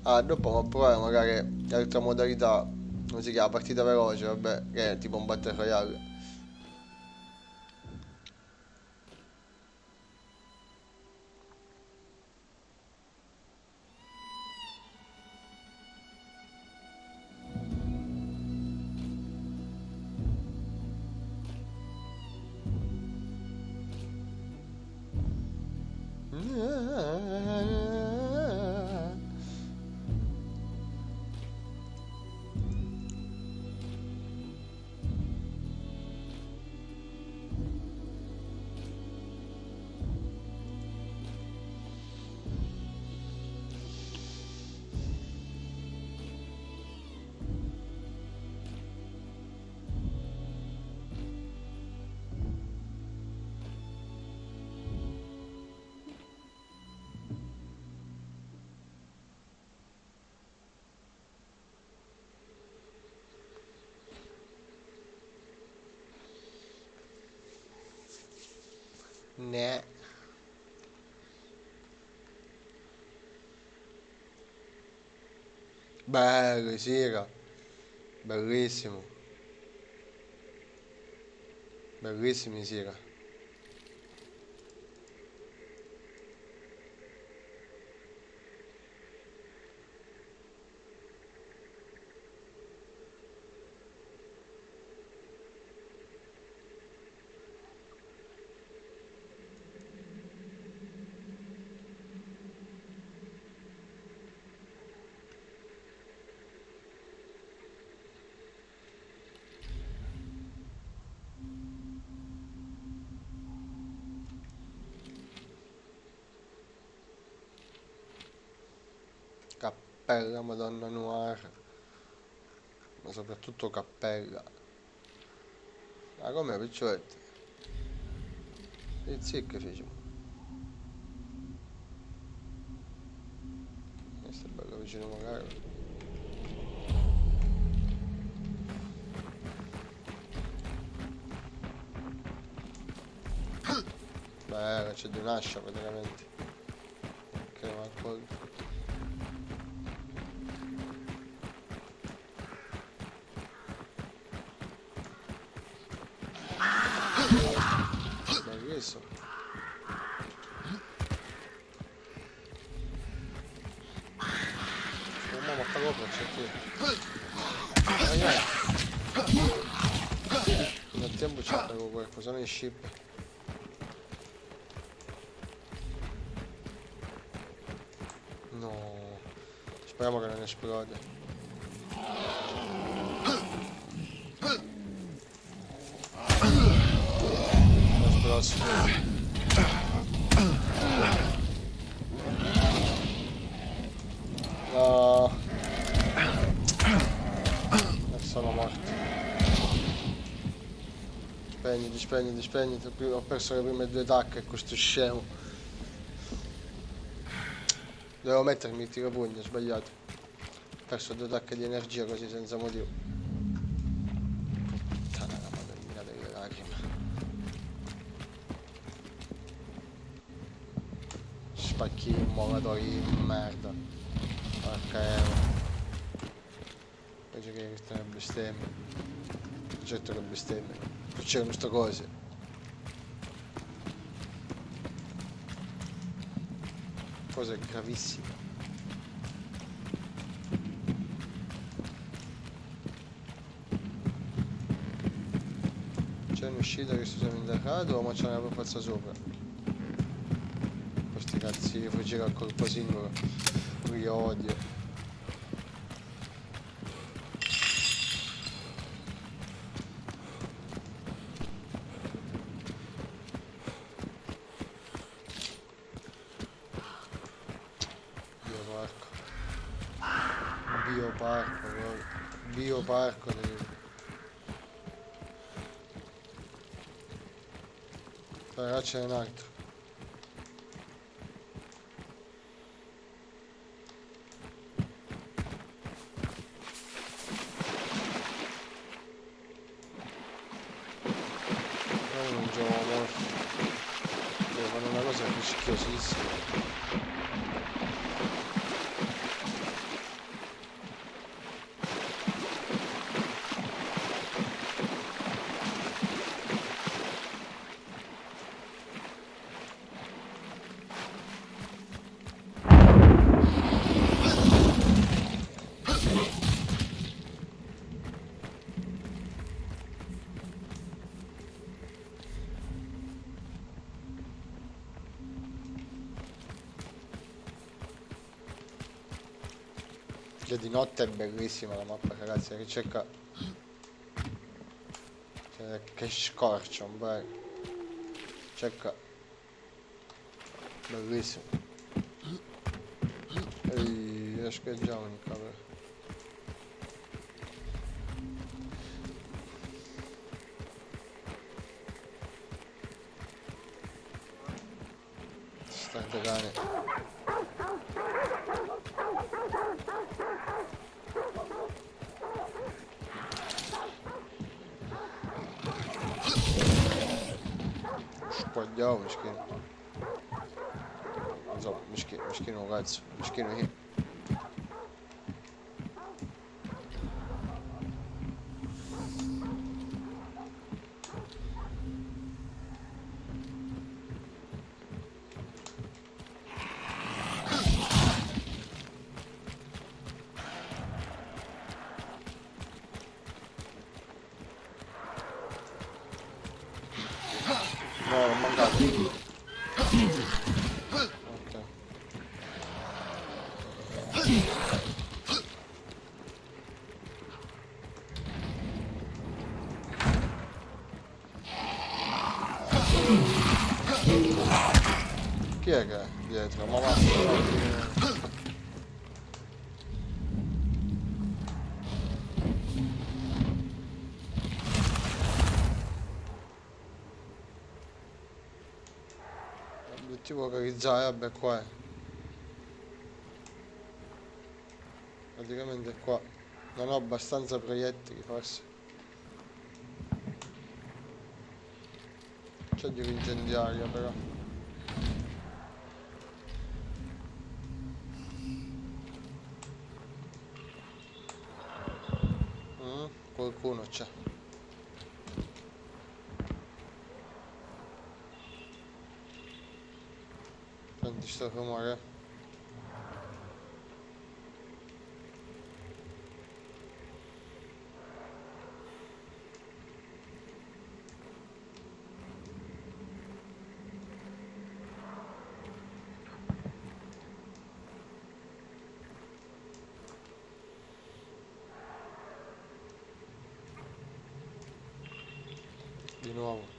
Dopo provare magari l'altra modalità, come si chiama, partita veloce, vabbè, che è tipo un battle royale. Ne. Bello, Sira. Bellissimo. Bellissimi, Sira. Cappella, Madonna Noir. Ma soprattutto cappella. Ah, com'è, piccioletto? E zicche facciamo. Questo è bello vicino magari. Beh, c'è di un'ascia praticamente. Che non accolgo. Bellissimo. Mamma sta cosa c'è qui. Nel tempo c'è qualcosa nei ship. No. Speriamo che non esplode. No. Sono morto. Spegniti. Ho perso le prime 2 tacche, questo scemo. Dovevo mettermi il tirapugno, ho sbagliato. Ho perso 2 tacche di energia così senza motivo. Puttana la madonnina delle lacrime. Spacchi immolatori di merda. Porca ero. Invece che queste le bestemmie. Certo che bestemmie. C'erano sto cose. Cose gravissime. C'è un'uscita che si sono indagato ma c'è una per forza sopra. Questi cazzi di fuggire al colpo singolo. Li odio. Bioparco là c'è un altro. Non gioco morto. Devo fare una cosa rischiosissima. Che di notte è bellissima la mappa, ragazzi, ricerca. Cioè, che scorcia, un bel. Cerca. Bellissimo. Ehi, riesco già un cavolo. State cane. qua andiamo, mischino. Non so, mischino cazzo, mischino io. No, l'ho mancato. Ok. Chi è che è dietro? Ma va. L'obiettivo localizzare, vabbè qua è. Praticamente qua. Non ho abbastanza proiettili forse. C'è di incendiaria però. Qualcuno c'è. Senti sto rumore. Di nuovo.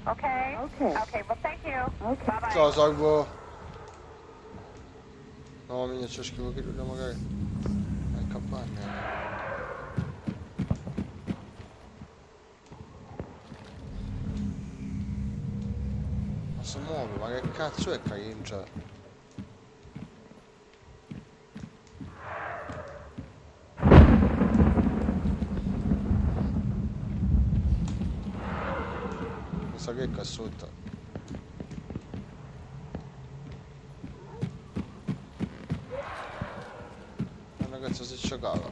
Okay. Well, thank you. Okay. Bye-bye. Ciao, salvo. No, minchia, c'è schifo che lui magari. È capanna. Ma si muove, ma che cazzo è Caringia? Mi sa che è qua sotto. Ragazzi, si giocava.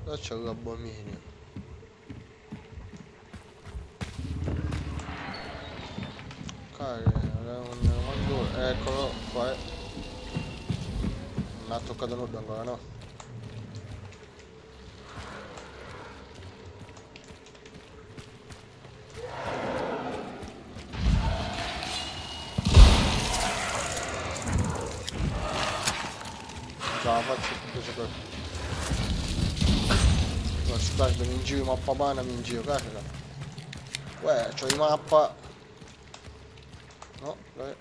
Là c'è l'abominio. Eccolo qua. Non ha toccato nulla ancora, no? La faccio tutto ciò che... No, stai, mi in giro, mappa pana, mi in giro, carica. Uè, c'ho di mappa. No, dai.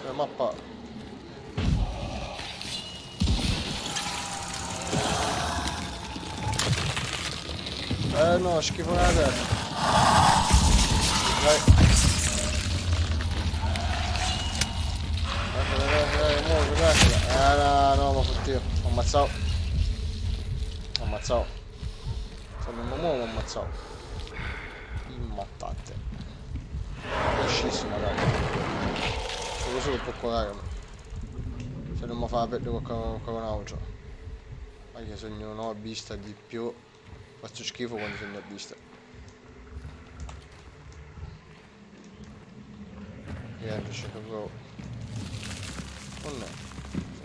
C'è mappa. No, schifo nella testa. Dai. Muovi, carica. No, ma fottio. Ho ammazzato. Ho ammazzato. Se non mi muovo, ho ammazzato. Immattate. È scisso magari. Solo per curare. Se non mi fa perdere qualche altro. Ma che sogno no a vista di più. Faccio schifo quando sogno a vista. Rientraci che provo. Oh no.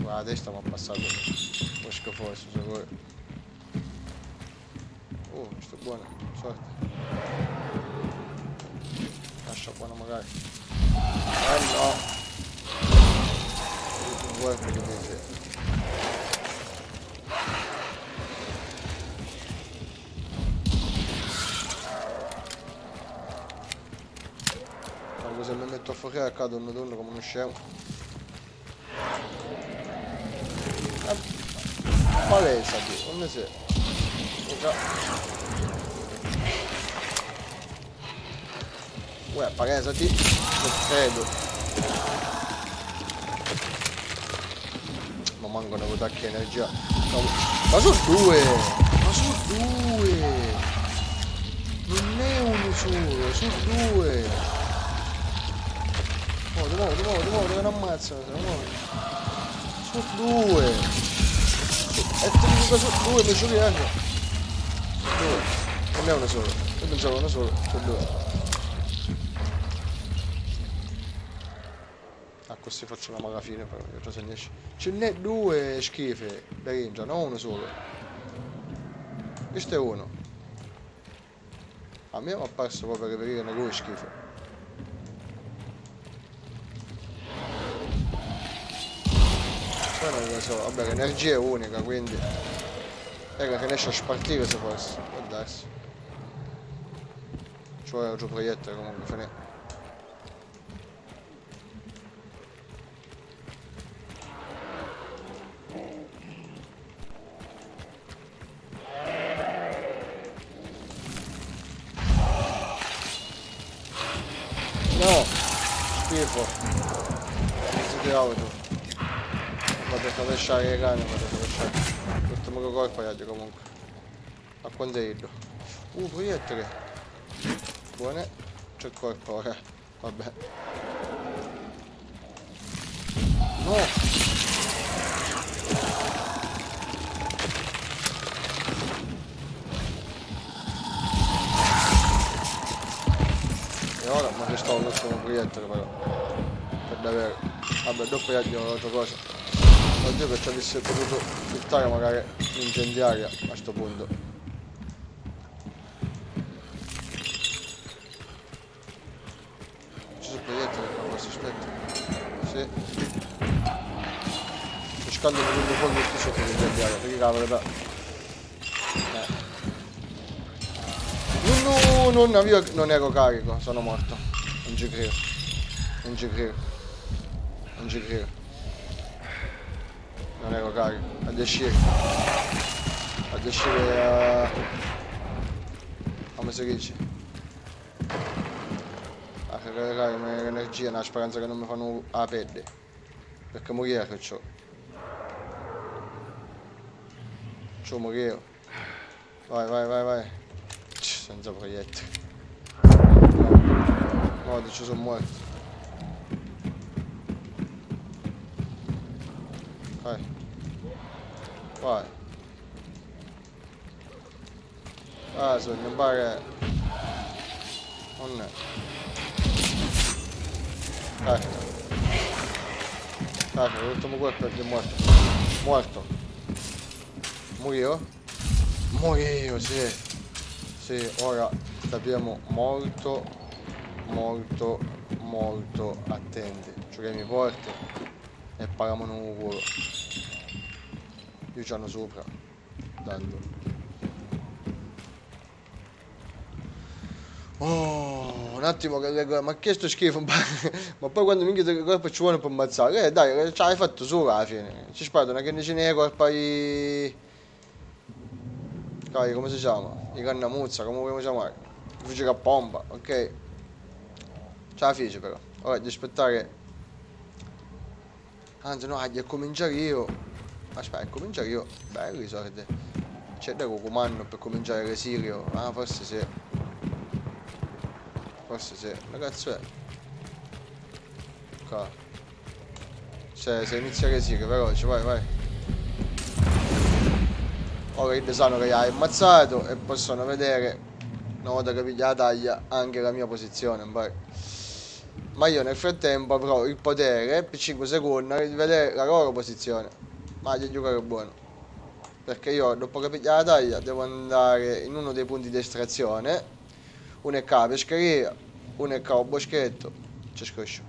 Qua la testa mi ha passato lo schifoso, sicuro. Sto buono, sorte. Lascia buono magari. No! Non vuoi perché dice. Quando se mi metto a fuoco cadono donne come uno scemo. Palesati, non ne sei. Uè, palesati, non credo. Ma mancano con tacchi energia. No, ma sono due! Ma sono due! Non è uno solo, sono due! Muovi, che non ammazzano, sono due! E ti dico sono due, mi ci riesco! Due! Non è uno solo, io pensavo uno solo, sono due. Ah, così faccio una mala fine però, io se ne esce. Ce n'è due schife da ninja, non uno solo. Questo è uno. A me mi è apparso proprio che venivano due schife. Poi non lo so, vabbè l'energia è unica, quindi... che riesce a spartire se fosse, può darsi. Ci vuole altro proiettile comunque, finì. No! Schifo! Non si tirava tu. Vado a lasciare le cane, vado a lasciare. L'ultimo corpo è comunque. A quanto è ido? Proiettile! Buone. C'è il corpo ora. Vabbè. No! E ora mi resta l'ultimo proiettile però. Per davvero. Vabbè, dopo io ho un'altra cosa. Oddio che ci avesse potuto buttare magari l'incendiaria a sto punto. Ci sono proiettili qua, questo aspetta. Sì. Sto scaldando tutto fuoco tutti sotto l'incendiaria, perché cavolo da. No, io non ero carico, sono morto. Non ci credo. Non ci credo. Non ci credo. Non ero carico. A descire. A descire a... come si dice? A caricare l'energia, una speranza che non mi fanno a pelle. Perché morire che c'ho. C'ho morire. Vai. Senza proiettili. No, ci sono morto. Vai. Ah, sogno pare. Non è. Cacca, l'ultimo colpo è morto. Morto. Morivo, sì. Sì, ora abbiamo molto attenti. Cioè che mi porti e pagano un culo. Io c'hanno sopra. Tanto. Oh, un attimo che leggo. Ma che sto schifo? Ma poi quando minchia che corpo ci vuole per ammazzare? Dai, ce l'hai fatto solo alla fine. Ci sparo una quindicina di corpo ai... Cavoli, come si chiama? I cannamuzza, come vogliamo chiamare? Fucile a pompa, ok? Ce la fece però. Ora devo aspettare. Anzi no, devo cominciare io. Aspetta, cominciare io. Belli i soldi. C'è da comando per cominciare l'esirio. Ah, forse sì. Forse sì. Ma cazzo è? Qua. Se inizia così, che veloce, vai, vai. Ora i sanno che gli hai ammazzato e possono vedere, una volta che piglia la taglia, anche la mia posizione. Ma io nel frattempo avrò il potere per 5 secondi di vedere la loro posizione. Ma gli giocare buono. Perché io dopo che piglia la taglia devo andare in uno dei punti di estrazione. Uno è qua la pescheria, uno è qua il boschetto. C'è scoscio.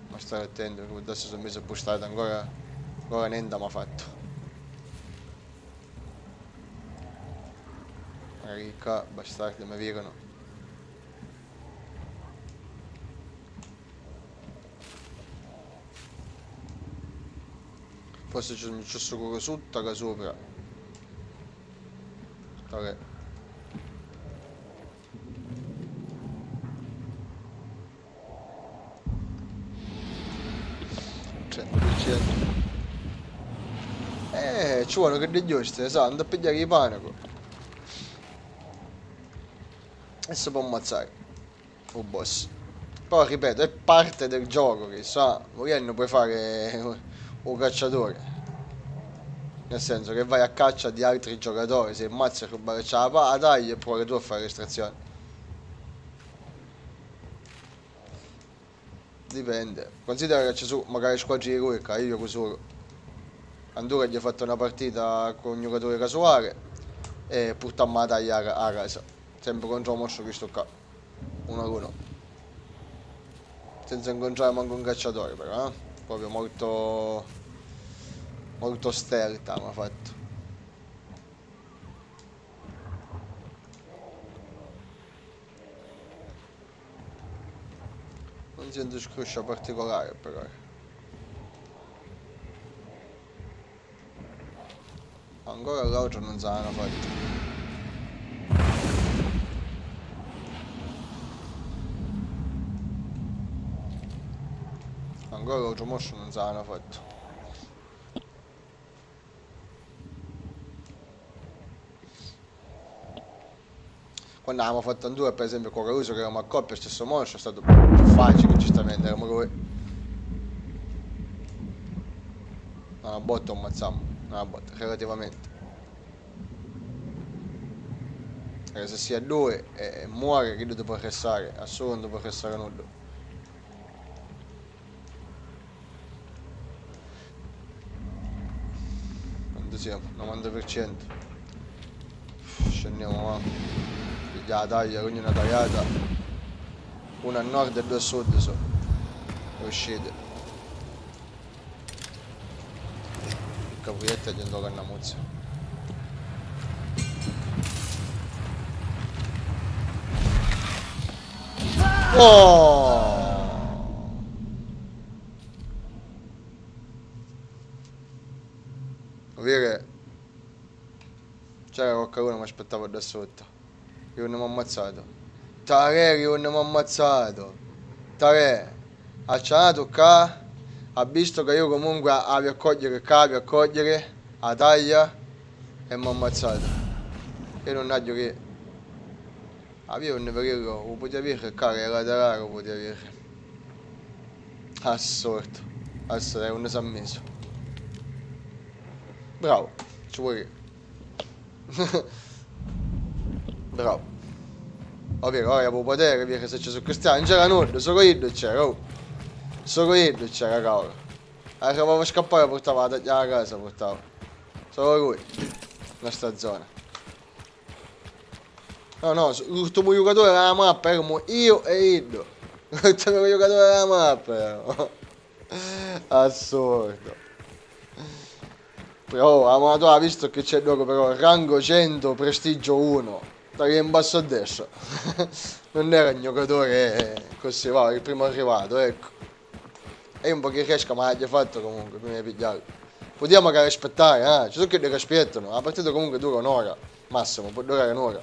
Ma stare attento che adesso sono messo a postare ancora niente mi ha fatto. Magari qua bastardi mi virano. Forse c'è sicuro sotto che sopra. Ok. 100%. Ci vuole che degli ostri, sa, andare a pigliare il panico. E si può ammazzare. Il boss. Però ripeto, è parte del gioco che sa, magari non puoi fare un cacciatore. Nel senso che vai a caccia di altri giocatori, se ammazzi a rubare la taglia e poi tu a fare l'estrazione. Dipende. Considera che c'è su magari squadre di Ruica, io così. Andorra gli ha fatto una partita con un giocatore casuale e portammo la taglia a casa. Sempre contro un mostro che sto qua. 1-1. Senza incontrare manco un cacciatore però, proprio molto sterta mi ha fatto. Non sento scruscia particolare però. Ancora l'altro non se l'hanno fatto. Ancora l'altro mostro non se l'hanno fatto. Quando avevamo fatto Andorra per esempio con Caruso che eravamo a coppia stesso mostro è stato più facile giustamente, eravamo lui. Una botta ammazziamo, una botta, relativamente. Perché se si è due e muore che può restare, a solo non può restare nulla. Quanto siamo? 90%. Scendiamo qua. Piglia la taglia, quindi una tagliata. Una a nord e due a sud so. Uscite. Il caprietto è dentro cannamuzza. Oh! Vuol dire c'era qualcuno che mi aspettava da sotto. Io non mi ho ammazzato. Tare, io non mi ho ammazzato. Tare, ha cianato qua, ha visto che io comunque avevo a cogliere capi, a cogliere la taglia e mi ho ammazzato. Io non ho che avevo un periodo, lo potevi avere, caro, era laterale, lo potevi avere. Assurdo. Assurdo, non si è messo. Bravo, ci vuoi dire. Bravo. Ovvero, ora avevo potere, perché se c'è su Cristiano non c'era nulla, solo io c'era, oh. Solo io c'era, cavolo. Se avevo scappato portava la taglia a casa, portava. Solo lui, in sta zona. No, l'ultimo giocatore della mappa erano io e Iddo. L'ultimo giocatore della mappa era. Assurdo. Però tu hai visto che c'è dopo però rango 100, prestigio 1. Stai in basso a destra. Non era un giocatore così, va, il primo arrivato, ecco. E un po' che riesca ma l'ha fatto comunque, prima di pigliarlo. Potremmo magari aspettare, ci sono che li aspettano, la partita comunque dura un'ora, massimo, può durare un'ora.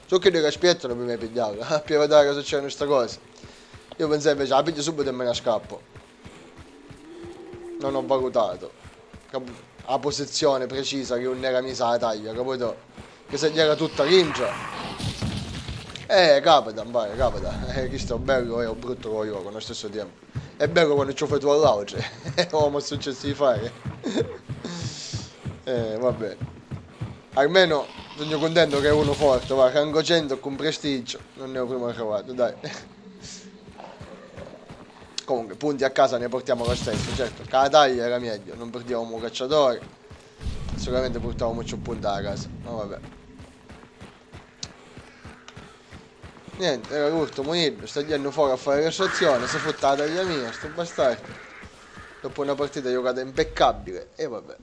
So che li aspettano prima di pigliarlo, per vedere cosa c'è questa cosa. Io pensavo invece, la piglio subito e me ne scappo. Non ho valutato la posizione precisa che non era messa la taglia, capito? Che se gli era tutta rincia. Capita, pare, capita. Chi sto bello e o brutto come io, con lo stesso tempo. È bello quando ci fai tu all'auge. Come è successo di fare. Va bene. Almeno sono contento che è uno forte, va, rango 100 con prestigio. Non ne ho prima trovato, dai. Comunque, punti a casa ne portiamo lo stesso, certo. Che la taglia era meglio, non perdiamo un cacciatore. Sicuramente portavamo un punto a casa. Ma vabbè. Niente, era l'ultimo Ibra, sta andando fuori a fare l'estrazione, si è fotta la taglia mia, sto bastardo. Dopo una partita giocata impeccabile, e vabbè.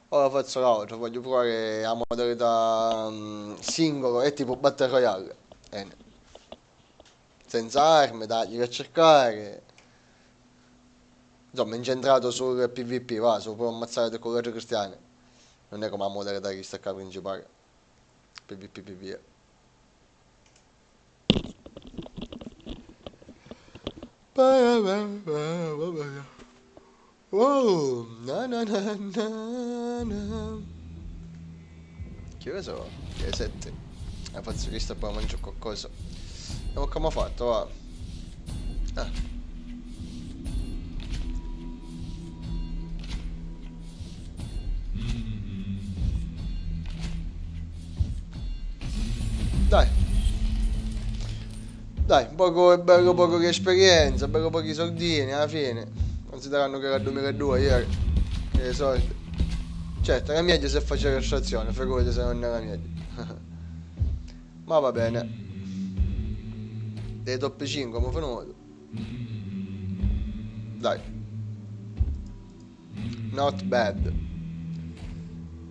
Ora faccio l'altro, voglio provare la modalità singolo, è tipo Battle Royale. Bene. Senza armi, dagli a cercare. Insomma, incentrato sul PvP, va, su può ammazzare con le cristiane. Non è come la modalità che sta qua principale. PvP, PvE. Wow, na na na na na. Che ore sono? Che 7. Faccio che sta poi mangio qualcosa. E come ho fatto, va? Ah. Dai. Dai, poco è bello poco che esperienza, bello pochi soldini alla fine. Considerando che era il 2002 ieri. Che soldi. Certo, era meglio se faceva stazione, figurati se non era meglio. Ma va bene. Dei top 5 mi venuto. Dai. Not bad.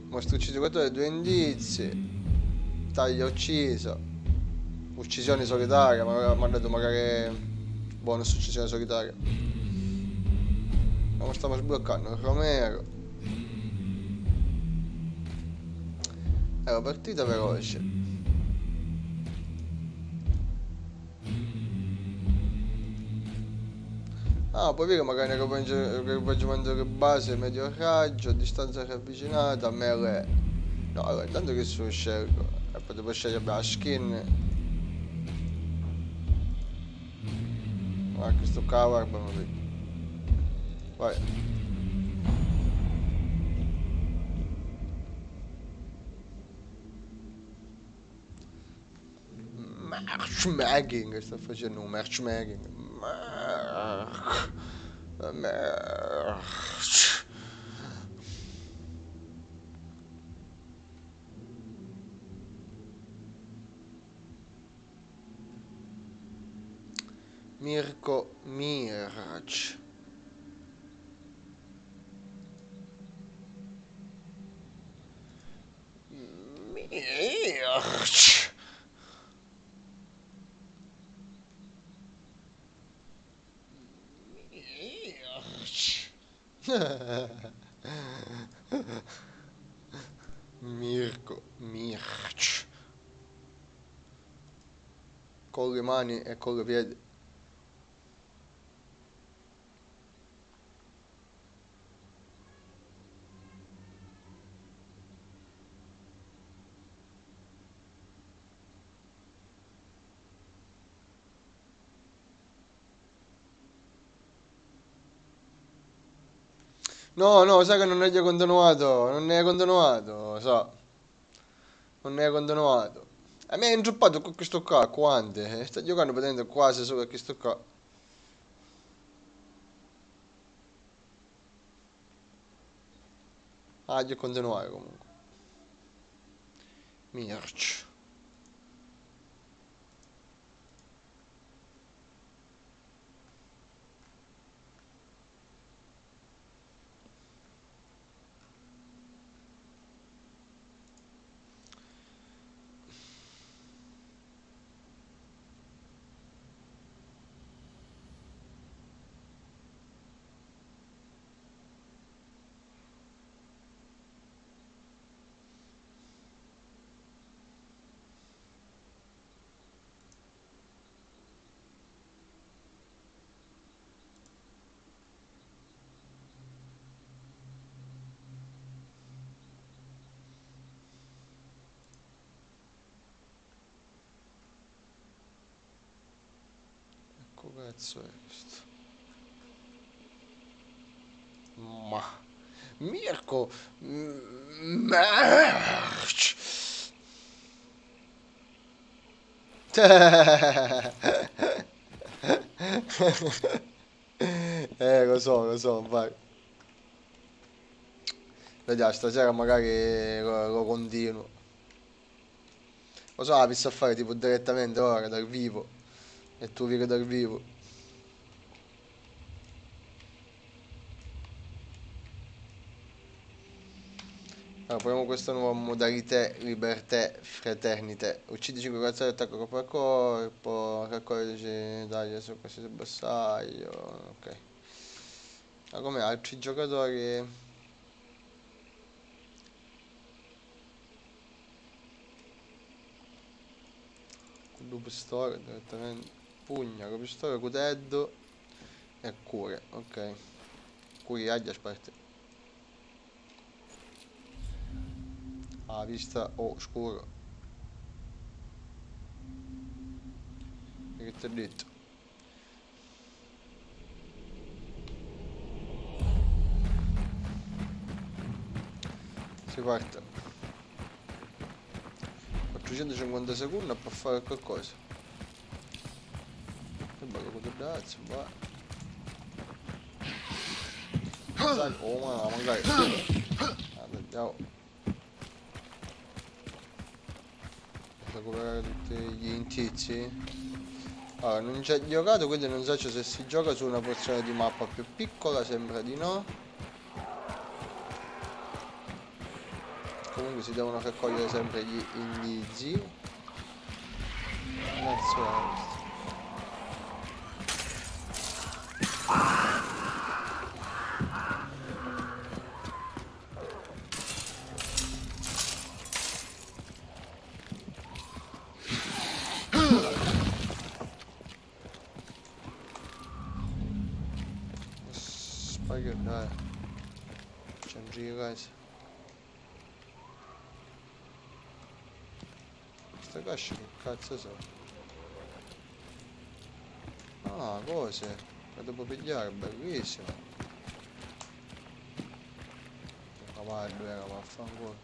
Mostro ucciso 4 2 indizi. Taglia ucciso. Uccisione solitaria, ma mi ha detto magari bonus uccisione solitaria. Ma stiamo sbloccando Romero. Era partita veloce. Ah, puoi dire magari equipaggiamento che base, medio raggio, distanza ravvicinata, melee. No, allora intanto che su scelgo. E poi dopo scegliere la skin. Ah, questo qua barba mi vedi. Vai. Matchmaking, sta facendo un matchmaking. Merch. Mirko Mirch. Mirch. Mirko Mirch. Con le mani e con le piedi. No, no, sai che non è già continuato. Non è continuato, so. Non è continuato. A me è intruppato con questo qua, quante? Sta giocando praticamente quasi solo a questo qua. Ah, devo continuare comunque. Mirch. cazzo è questo? Ma Mirko Merch. Lo so, vai. Vediamo, stasera magari lo continuo. Lo so, la pizza a fare tipo direttamente ora, dal vivo. E tu vivi dal vivo. Allora, proviamo questa nuova modalità, libertà, fraternità. Uccidi 5 cazzate, attacco corpo a corpo, raccogli taglia su qualsiasi bersaglio. Ok. Ma come altri giocatori... Con pistola direttamente. Pugna, con pistola, cutello e cure. Ok. Curi aglia sparte. A vista scuro. Dritto e dritto. Si parte. 450 secondi per fare qualcosa. Che bello questo cazzo, va. Oh ma magari. Vediamo. Recuperare tutti gli indizi. Allora, non c'è giocato, quindi non so se si gioca su una porzione di mappa più piccola, sembra di no. Comunque si devono raccogliere sempre gli indizi. Nazionale. Spaghetti, dai. C'è un giro. Queste casce che cazzo sono? Ah, cose. Le devo pigliare, bellissimo. Cavallo era, vaffanculo.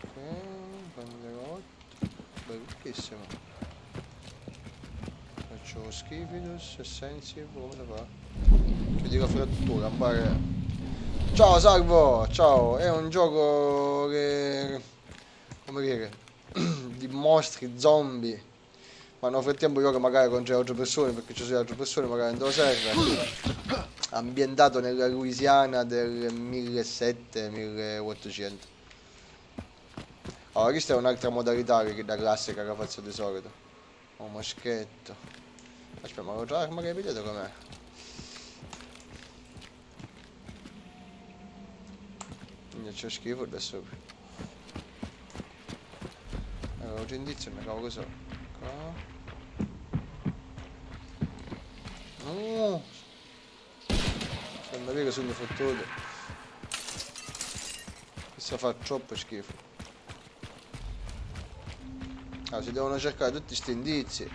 Ok, banderotto. Bellissimo. Faccio schifidus, essensi, come si fa? Chiudi la frattura, pare. Ciao Salvo, ciao, è un gioco che, come dire, di mostri, zombie, ma nel frattempo io che magari con altre persone, perché ci sono altre persone magari non te lo serve, ambientato nella Louisiana del 1700-1800. Allora questa è un'altra modalità che da classica che faccio di solito. Oh, moschetto. Aspetta, ma l'ho già arma che vedete com'è? C'è schifo da sopra. Allora, c'è indizio, ne cavo cos'ho. Qua. No! Sembra che sono fottuto. Questo fa troppo schifo. Allora, si devono cercare tutti sti indizi.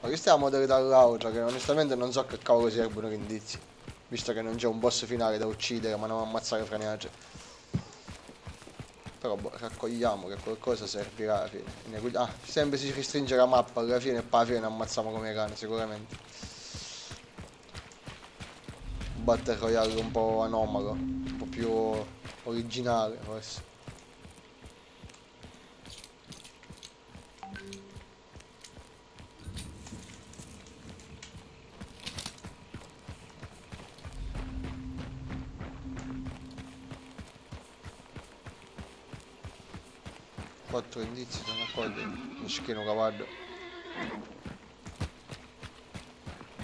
Ma questa è la modalità dell'auto, che onestamente non so che cavolo servono gli indizi. Visto che non c'è un boss finale da uccidere, ma non ammazzare franiace. Però boh, raccogliamo che qualcosa servirà alla fine. Ah, sempre si restringe la mappa alla fine e poi alla fine ne ammazziamo come cane, sicuramente. Battle Royale un po' anomalo, un po' più originale forse. Quattro indizi da raccogliere, uno schino cavallo.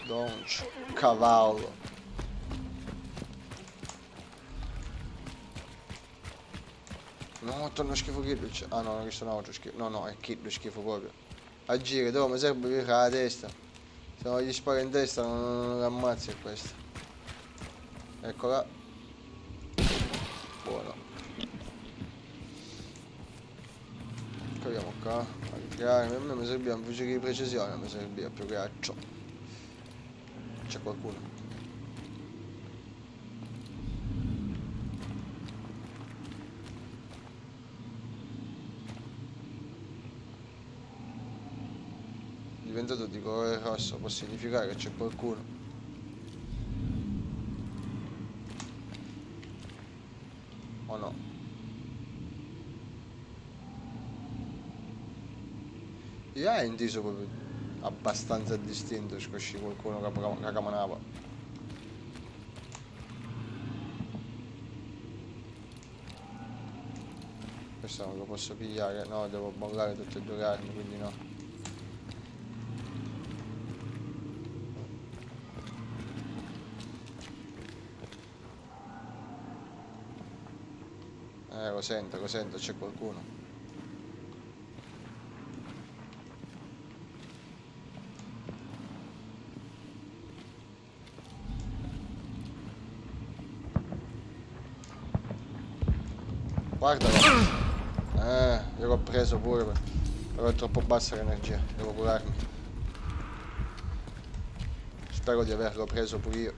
Donch, cavallo. No, torna schifo Kid. Ah no, questo è un altro schifo. No, no, è Kid schifo proprio. A giro, dove mi serve per la testa. Se non gli spara in testa non l'ammazzi a questo. Eccola. Buono. Proviamo qua. A me mi serviva un fucile di precisione, mi serviva più che altro. C'è qualcuno? Diventato di colore rosso, può significare che c'è qualcuno. O no? Io è indiso proprio abbastanza distinto, scosci qualcuno che camminava. Questo non lo posso pigliare, no, devo bollare tutte e due le armi, quindi no. Lo sento, c'è qualcuno. Guardalo. Io l'ho preso pure, però è troppo bassa l'energia, devo curarmi. Spero di averlo preso pure io.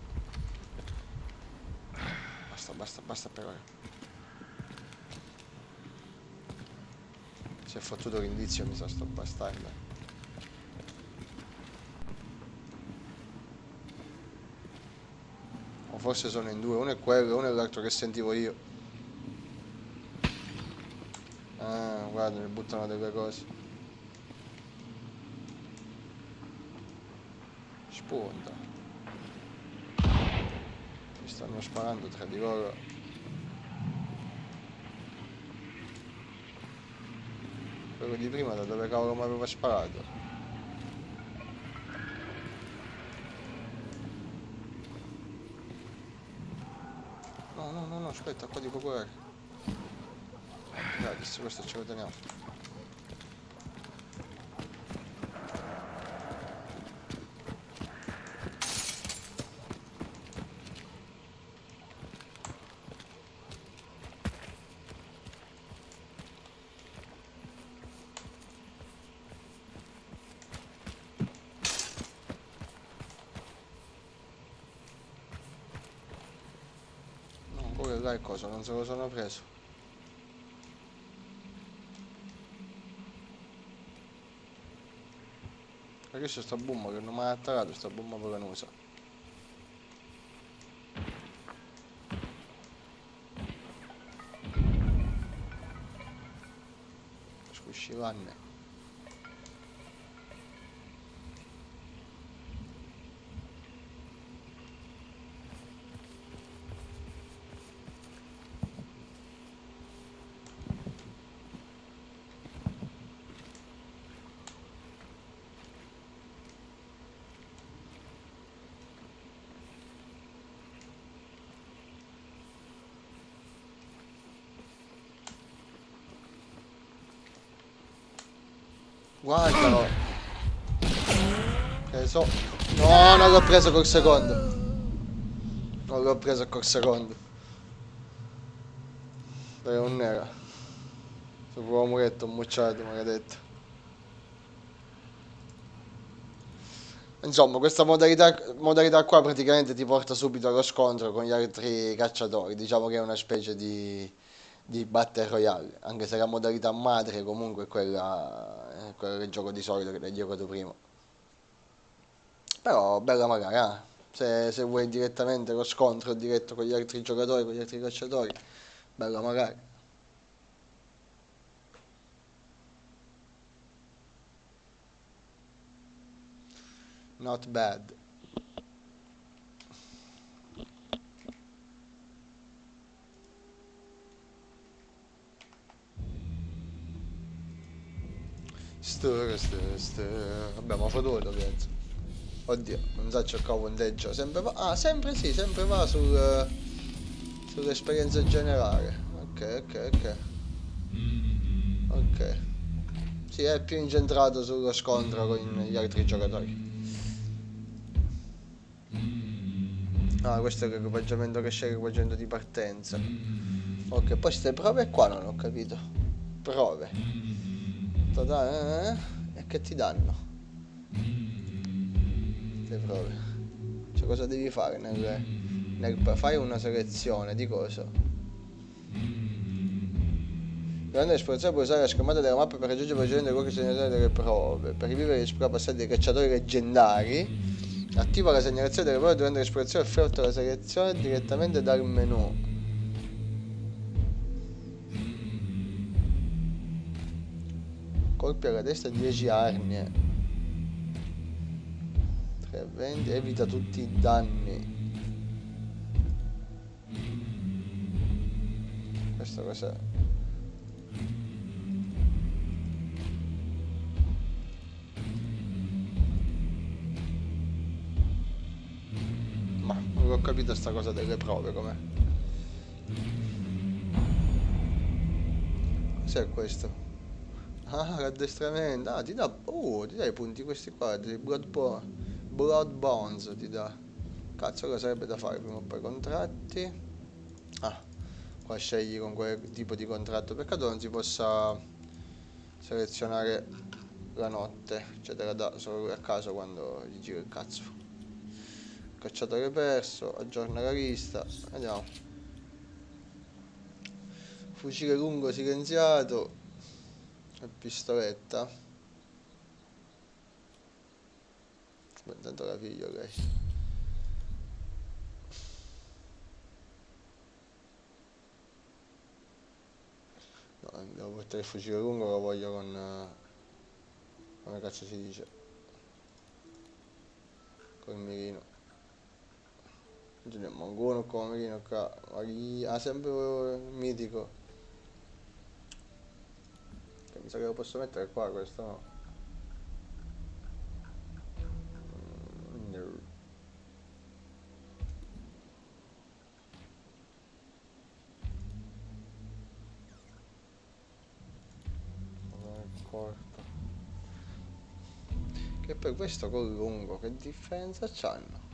Basta per ora. Si è fottuto l'indizio, mi sa sto bastardo. O forse sono in due, uno è quello, uno è l'altro che sentivo io. Ah, guarda, mi buttano delle cose. Spunta. Mi stanno sparando tra di loro. Quello di prima da dove cavolo mi aveva sparato? No, aspetta, qua devo curare. Dai, questo ce lo teniamo. Pure là è cosa, non se lo sono preso. Perché c'è sta bomba che non mi ha attaccato, sta bomba velenosa. Scuscivanne. Guardalo. Preso. No, non l'ho preso col secondo. Non l'ho preso col secondo. Perché non era. Se proprio muretto, un mucciato, maledetto. Insomma, questa modalità qua praticamente ti porta subito allo scontro con gli altri cacciatori. Diciamo che è una specie di Battle Royale, anche se la modalità madre comunque è quella del gioco di solito che ti ho giocato prima. Però bella magari, se vuoi direttamente lo scontro diretto con gli altri giocatori, con gli altri cacciatori, bella magari. Not bad. Vabbè, ma fottuto penso. Oddio, non so cercare punteggio. Sempre va. Sempre va sull'esperienza generale. Ok. Sì, è più incentrato sullo scontro con gli altri giocatori. Questo è l'equipaggiamento che sceglie l'equipaggiamento di partenza. Ok, poi queste prove qua non ho capito. Prove. E che ti danno le prove? Cioè, cosa devi fare fai una selezione di cosa? Durante l'esplorazione puoi usare la schermata della mappa per raggiungere facilmente qualche segnalazione delle prove. Per rivivere e esplorare passati dei cacciatori leggendari, attiva la segnalazione delle prove durante l'esplorazione e effettua la selezione direttamente dal menu. Colpi alla testa 10 arnie. 320, evita tutti i danni. Questo cos'è? Ma non ho capito sta cosa delle prove com'è. Cos'è questo? Ah, l'addestramento. Ah, ti dà i punti questi qua, di Blood Bonds ti dà. Cazzo, cosa sarebbe da fare prima o poi? Contratti. Ah, qua scegli con quale tipo di contratto. Peccato non si possa selezionare la notte, cioè te la dà solo lui a caso quando gli gira il cazzo. Cacciatore perso, aggiorna la lista, vediamo. Fucile lungo silenziato e pistoletta. Beh, intanto la figlio lei. No, devo portare il fucile lungo, lo voglio con come cazzo si dice? Col mirino. Non manco come mirino qua. Ah, sempre mitico. Che mi sa che lo posso mettere qua, questo no. No. Corto. Che poi questo col lungo, che differenza c'hanno?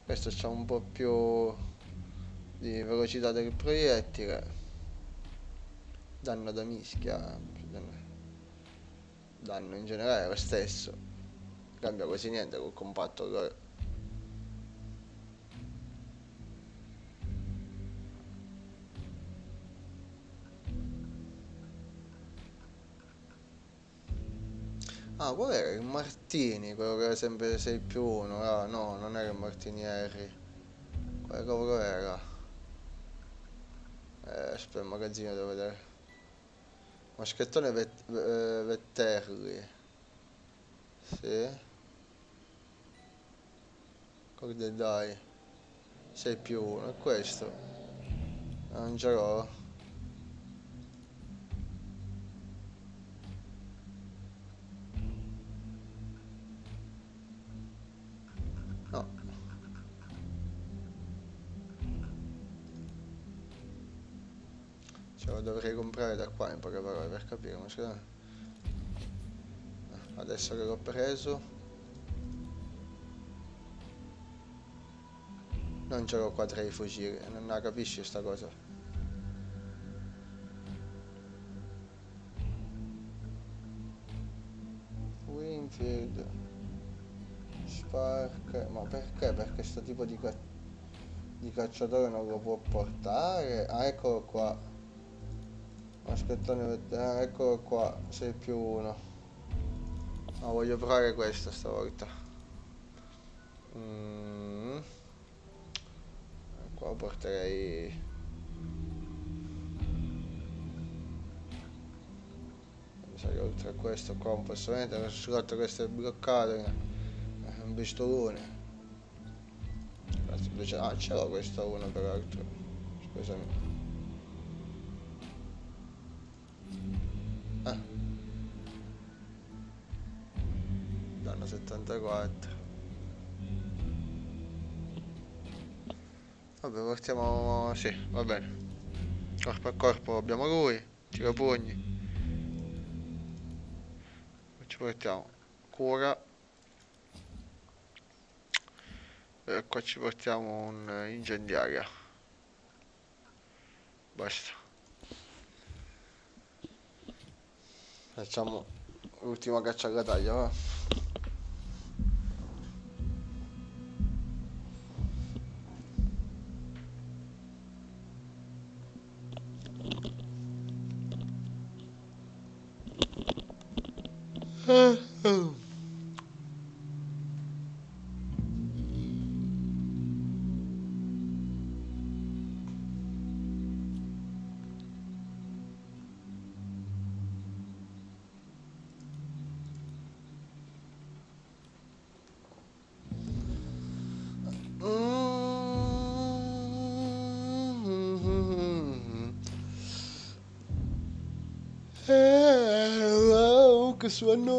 Questo c'ha un po' più di velocità del proiettile. Danno da mischia. Danno in generale è lo stesso. Cambia quasi niente col compatto allora. Ah, qual era il Martini, quello che era sempre 6+1? Ah, no, non era il Martini R. Quale cavolo era? Aspetta, il magazzino devo vedere. Moschettone Vetterli. Sì. Corde dai. 6+1, è questo. Non ce l'ho. No. Ce lo dovrei comprare da qua in poche parole per capire, ma adesso che l'ho preso non ce l'ho qua tra i fucili, non la capisci sta cosa? Winfield Spark, ma perché? Perché sto tipo di cacciatore non lo può portare? Ah, eccolo qua. Aspettone, eccolo qua, 6+1. No, voglio provare questo stavolta. Qua porterei. Mi sa che oltre a questo qua non posso mettere, scusate, questo è bloccato. È un pistolone. Ah, ce l'ho questo uno peraltro. Scusami. Danno 74. Vabbè, partiamo. Sì, va bene. Corpo a corpo abbiamo lui. Tirapugni. Ci portiamo. Cura. E qua ci portiamo un incendiaria. Basta. Facciamo l'ultima caccia alla taglia, va? Che suono.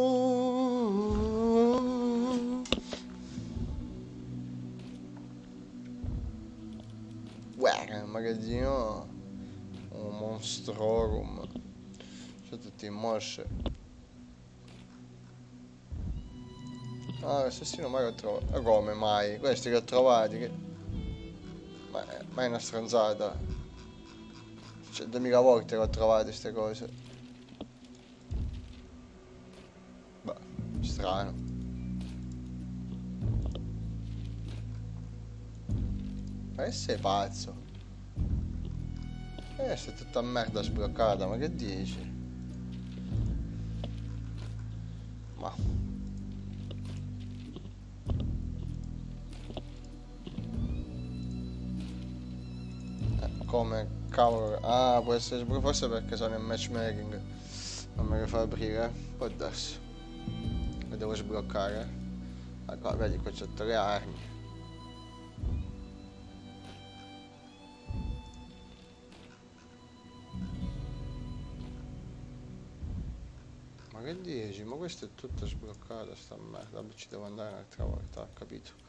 Guarda, il magazzino un monstrorum. C'è tutti in mosce. Ah, l'assassino mai l'ho trovato. Ma come mai? Questi li ho trovati. Ma è una stronzata. Cioè, 2000 volte l'ho trovate queste cose. Beh, strano. Ma che sei pazzo? Sei tutta merda sbloccata, ma che dici? Ma... come cavolo... Ah, può essere forse perché sono in matchmaking. Non me lo fa aprire, può darsi. Lo devo sbloccare. Allora, vedi, qua c'ho 3 armi. Ma che dici? Ma questo è tutto sbloccato, sta merda. Vabbè, ci devo andare un'altra volta, ho capito.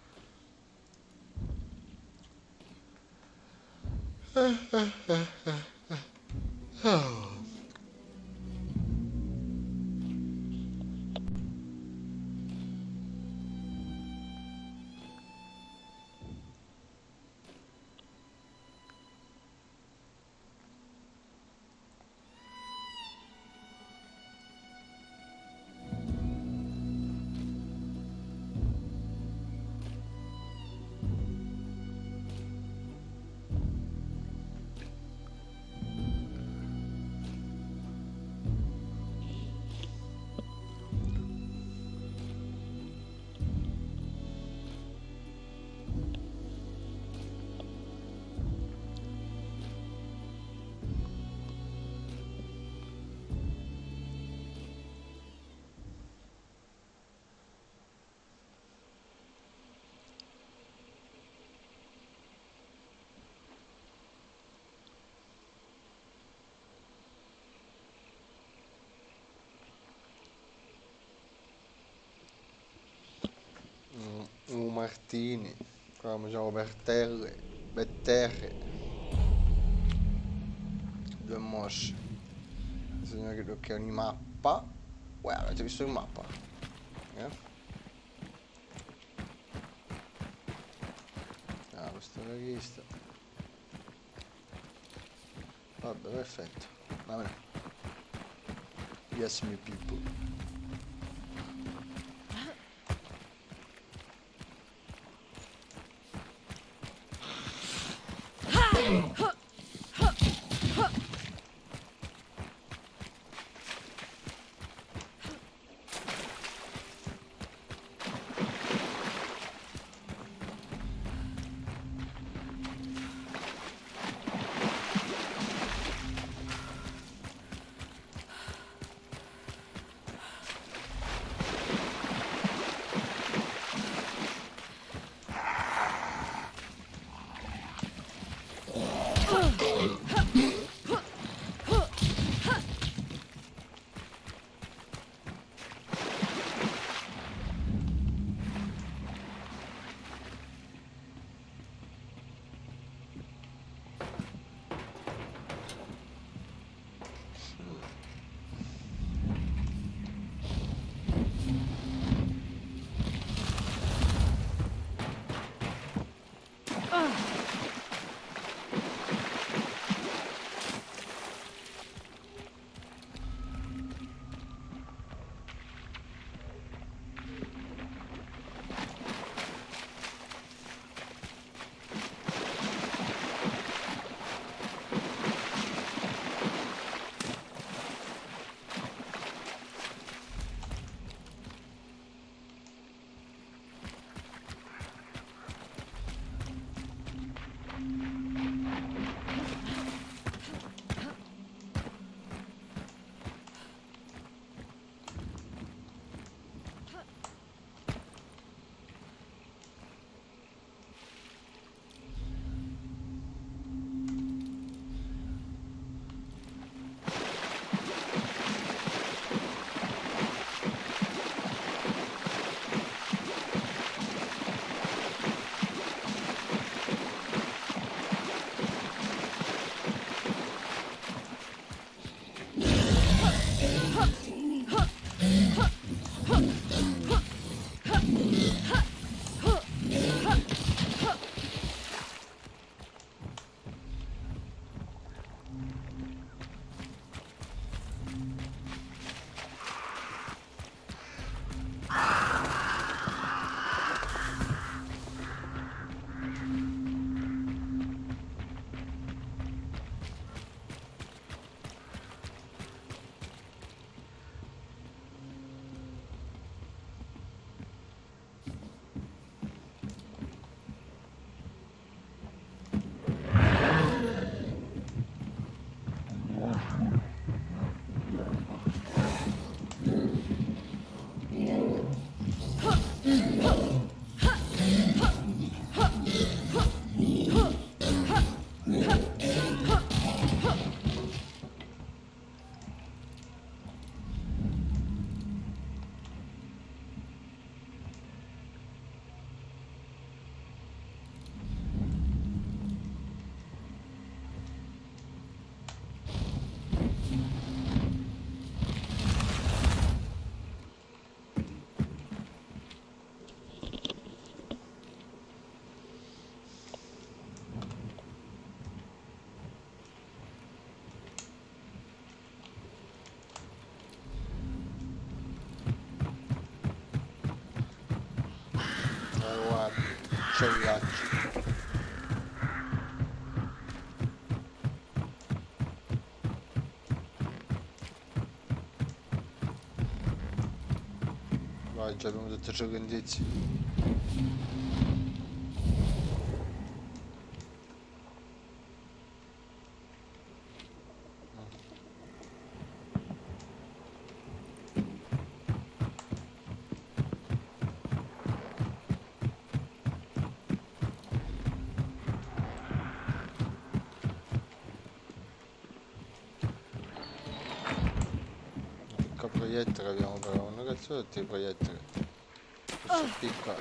Un martini, qua mangiamo Betterre, 2 mosce. Bisogna che è una mappa. Guarda, avete visto in mappa? Ah, questa è la lista. Vabbè, perfetto. Va bene. Yes, me people. c'è un ghiaccio. Vai, già abbiamo tutti i giochi indizi. Proiettore abbiamo però, una cazzo tutti i proiettili. Questo è piccolo.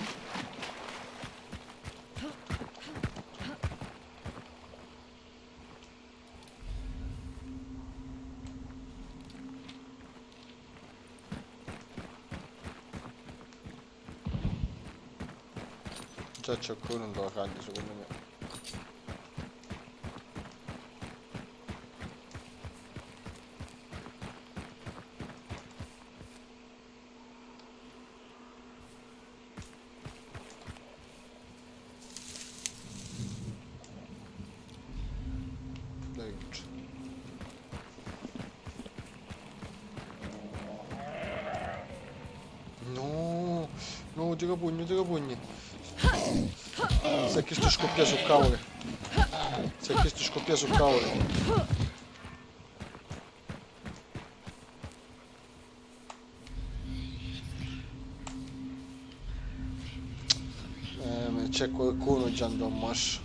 Già c'è quello un po' caldo secondo me. No, no, tira pugno, tira pugno. Se questo scoppia sul cavolo. Se questo scoppia sul cavolo. C'è qualcuno già andò a mosso.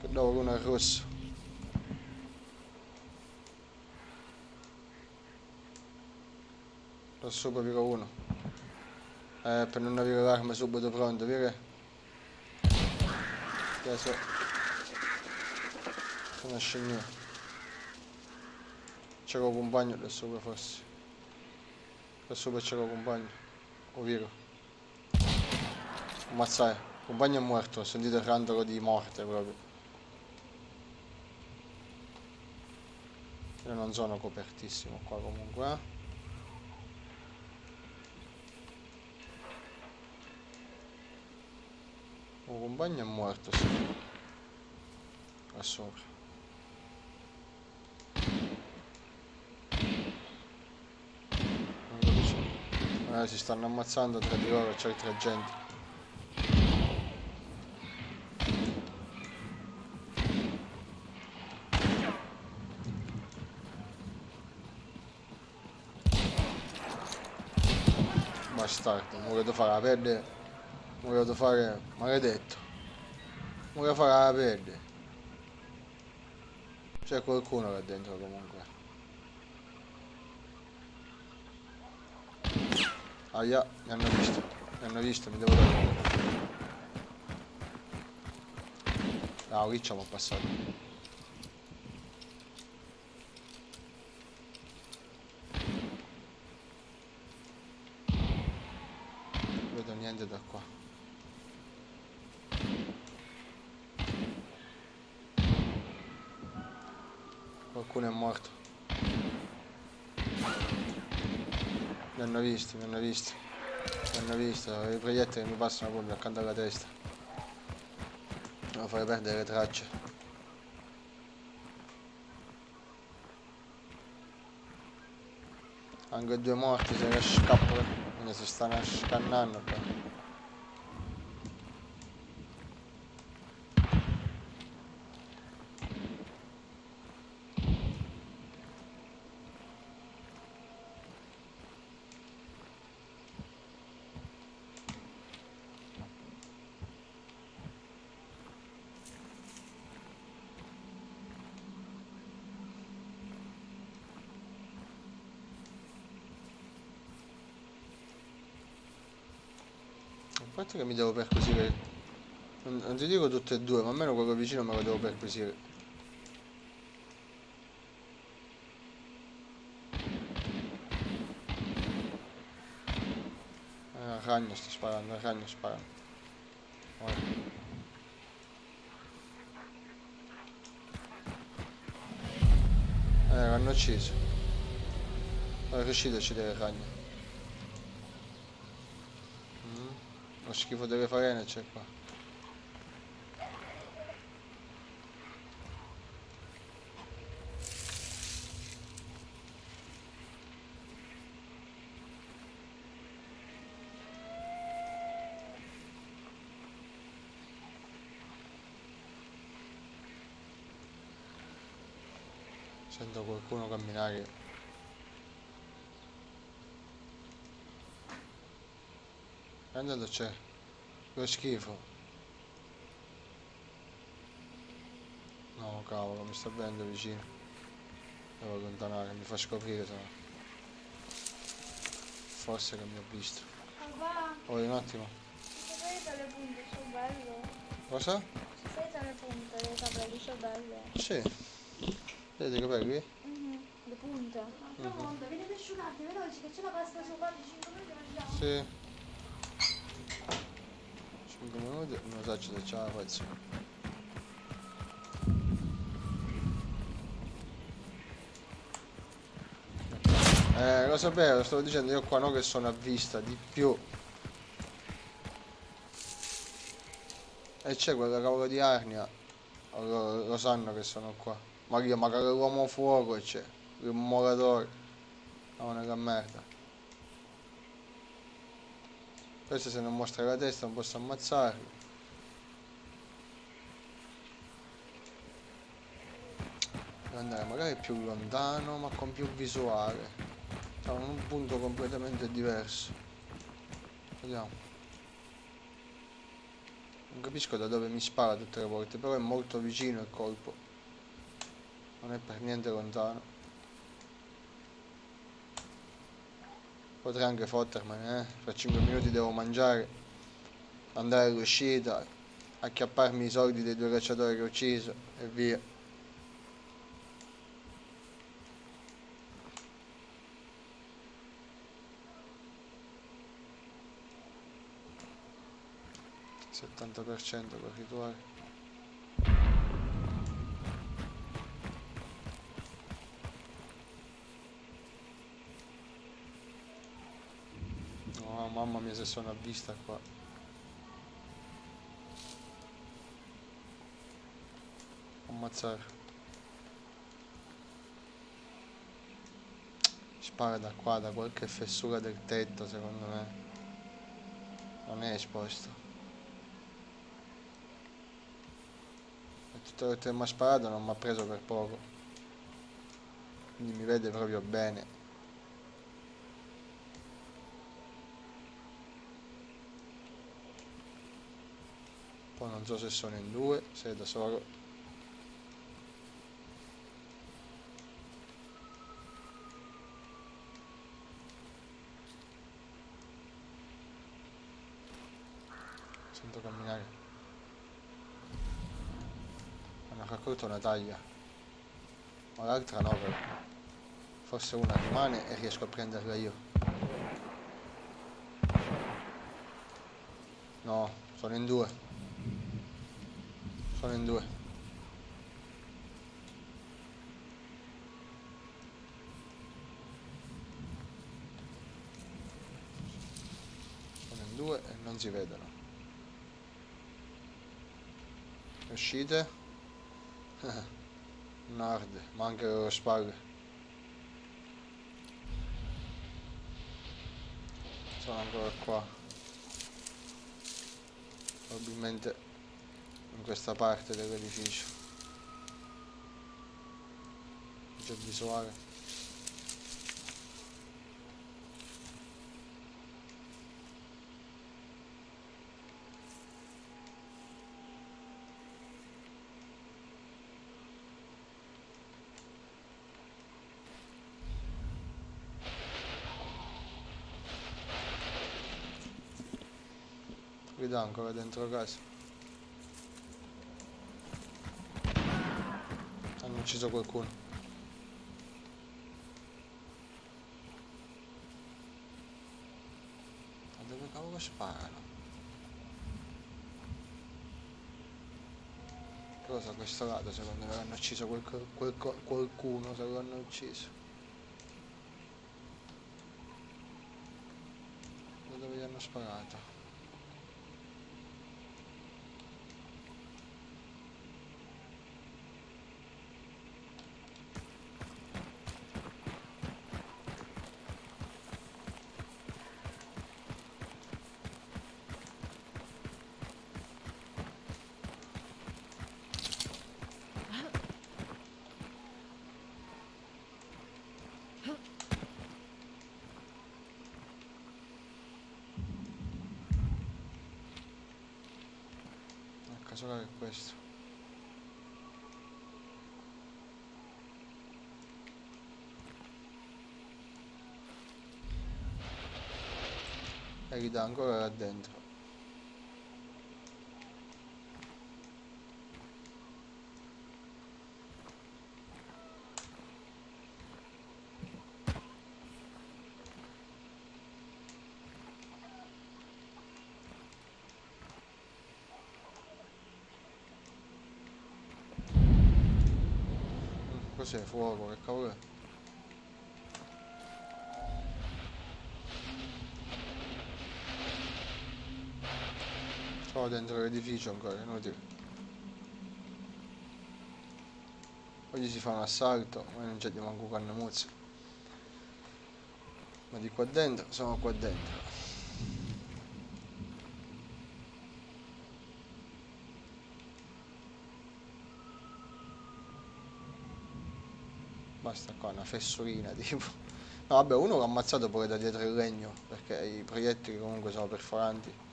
Che dava uno è rosso. Da sopra vira uno. Per non avere l'arma subito pronta, vire? Adesso sono scendiamo. C'era un compagno da sopra forse. Da sopra c'era un compagno. O viro. Ammazzai. Il compagno è morto, ho sentito il rantolo di morte proprio. Io non sono copertissimo qua comunque, eh. Un compagno è morto, sì. Là sopra. Si stanno ammazzando tra di loro, c'è altra gente. Bastardo, mi volevo fare la perdere. Mi volevo fare maledetto. Mi volevo fare la perdere. C'è qualcuno là dentro comunque. Aia, mi hanno visto, mi devo dare. Ah, qui ci siamo passati. Non vedo niente da qua. Qualcuno è morto. Mi hanno visto, mi hanno visto. Mi hanno visto, i proiettili mi passano proprio accanto alla testa. Devo fare perdere le tracce. Anche due morti se ne scappano, quindi si stanno scannando qua. A parte che mi devo perquisire, non ti dico tutte e due, ma almeno quello vicino me lo devo perquisire. Ragno sta sparando, ragno sparando. L'hanno ucciso. Sono riuscito a uccidere il ragno. Lo schifo delle farene c'è qua. Sento qualcuno camminare. Guarda, c'è lo schifo. No, cavolo, mi sta venendo vicino. Devo allontanare, mi fa scoprire se no. Forse che mi ha visto. Va, Oh, un attimo. ci sei dalle punte, sono bello. Cosa? Ci sei dalle punte, dei capelli, sono belle. Sì. Vedi che belli? Le punte. Un'altra volta, vieni ad asciugarti, veloce, che c'è la pasta su 45 minuti, mangiamo. Sì. 5 minuti, non so se ce la faccio. Lo sapevo, stavo dicendo io qua no che sono a vista di più. E c'è quella cavolo di Arnia. Lo sanno che sono qua. Ma io magari l'uomo fuoco c'è. Il moratore. Ma una merda. Questo se non mostra la testa non posso ammazzarlo. Devo andare magari più lontano ma con più visuale. Siamo in un punto completamente diverso. Vediamo. Non capisco da dove mi spara tutte le volte, però è molto vicino il colpo. Non è per niente lontano. Potrei anche fottermene, Fra 5 minuti devo mangiare, andare all'uscita, acchiapparmi i soldi dei 2 cacciatori che ho ucciso e via. %70% per rituale. Oh, mamma mia se sono a vista qua. Ammazzare. Spara da qua, da qualche fessura del tetto secondo me. Non è esposto. E tutte le volte che mi ha sparato non mi ha preso per poco. Quindi mi vede proprio bene. Poi non so se sono in 2, se è da solo. Sento camminare. Hanno raccolto una taglia. Ma l'altra no però. Forse una rimane e riesco a prenderla io. No, sono in 2. Sono in 2. Sono in 2 e non si vedono. Uscite? Nord, ma anche le loro spalle. Sono ancora qua. Probabilmente in questa parte dell'edificio. C'è visuale. Guida ancora dentro casa. Hanno ucciso qualcuno. Ma dove cavolo sparano? Cosa a questo lato secondo me hanno ucciso qualcuno se lo hanno ucciso. Da dove gli hanno sparato? solare è questo. E ridà ancora là dentro. Cos'è fuoco? Che cavolo è? Sono dentro l'edificio ancora, inutile. Oggi si fa un assalto, ma non c'è di manco canna muzza. Ma di qua dentro, sono qua dentro. Basta qua, una fessolina tipo. No vabbè, uno l'ha ammazzato pure da dietro il legno, perché i proiettili comunque sono perforanti.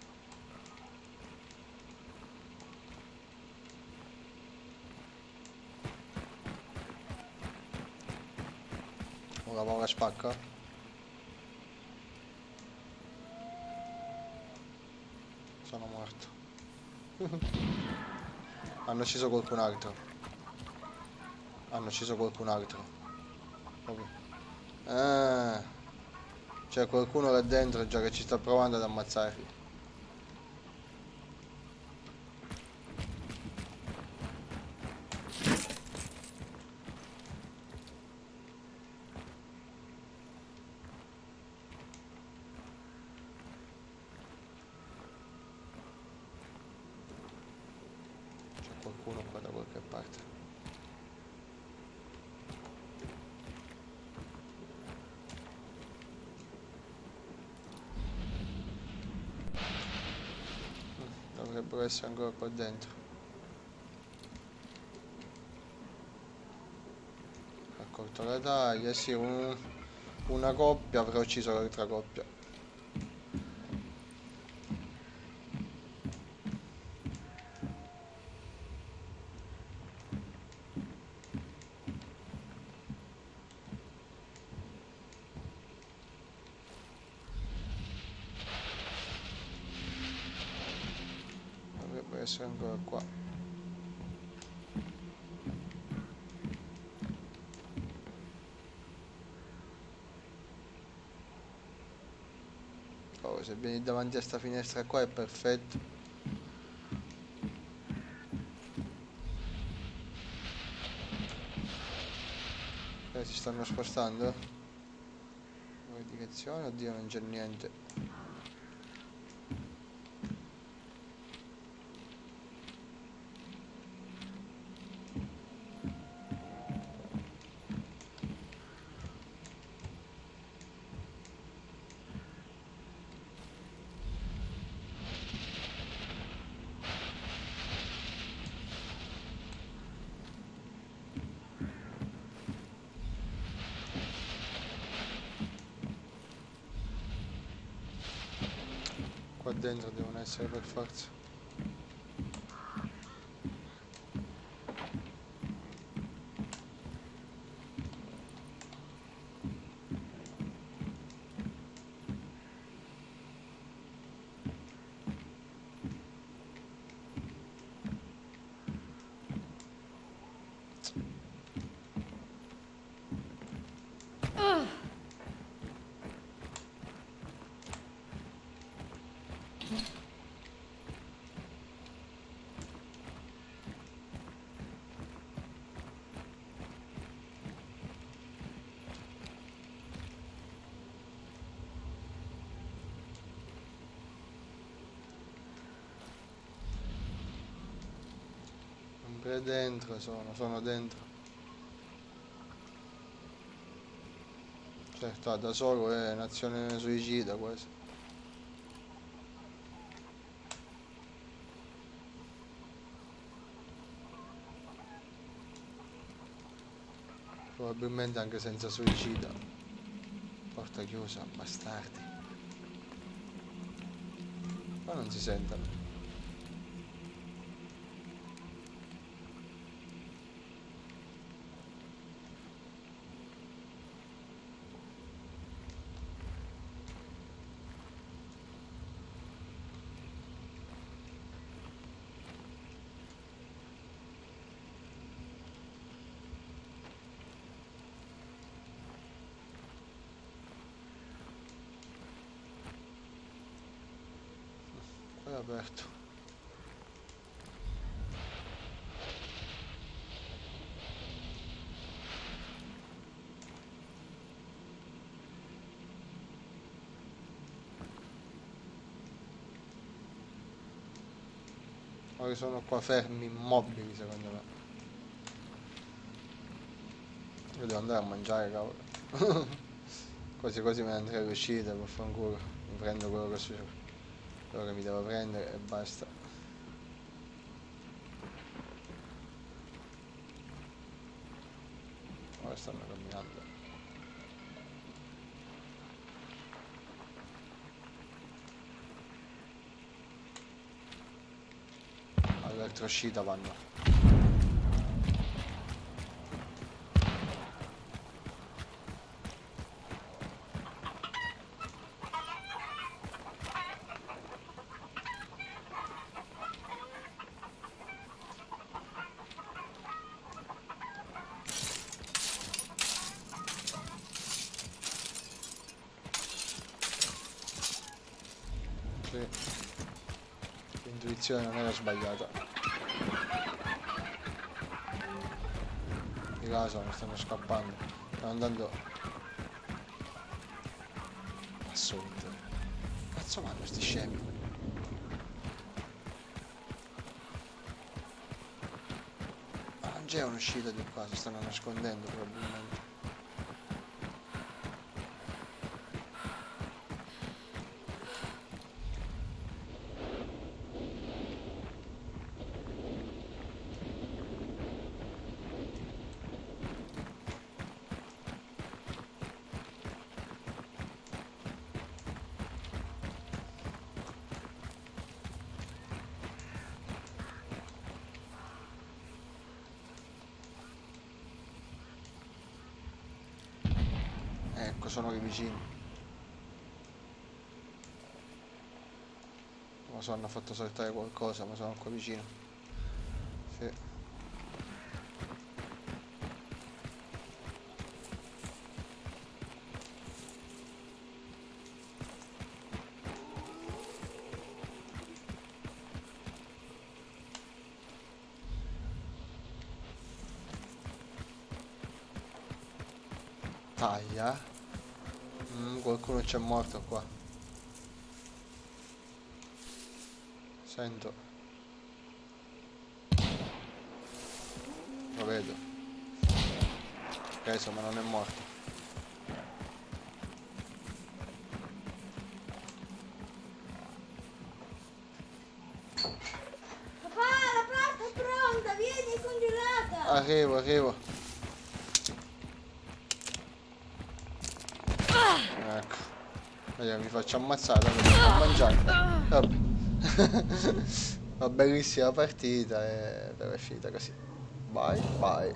Ora va la spacca. Sono morto. Hanno ucciso qualcun altro. Hanno ucciso qualcun altro. Ok. Ah, c'è qualcuno là dentro già che ci sta provando ad ammazzarli. C'è qualcuno qua da qualche parte. Dovrebbero essere ancora qua dentro. Raccolto la taglia, sì, una coppia avrà ucciso l'altra coppia. Dovrebbe essere ancora qua. Oh, se vieni davanti a sta finestra qua è perfetto. Si stanno spostando? In direzione? Oddio, non c'è niente. Qua dentro devono essere per forza. Sempre dentro sono dentro. Certo, da solo è un'azione suicida quasi. Probabilmente anche senza suicida. Porta chiusa, bastardi. Qua non si sentono. aperto. Ora sono qua fermi immobili secondo me. Io devo andare a mangiare, cavolo. Quasi quasi me ne andrei all'uscita, vaffanculo. Mi prendo quello che mi devo prendere e basta. Ora stanno camminando. All'altra uscita vanno. Sì. L'intuizione non era sbagliata. Di casa mi stanno scappando. Stanno andando. Assurdo. Cazzo vanno sti scemi? Ma non c'è un'uscita di qua, si stanno nascondendo probabilmente. Ecco, sono qui vicini. Non so, hanno fatto saltare qualcosa, ma sono qua vicino. Sì. Taglia. Qualcuno c'è morto qua. Sento. Lo vedo. Preso, ma non è morto. Papà, la pasta è pronta, vieni, è congelata. Arrivo. Ecco. Vediamo, mi faccio ammazzare, mi sto mangiando. Vabbè. Una bellissima partita e però è finita così. Bye.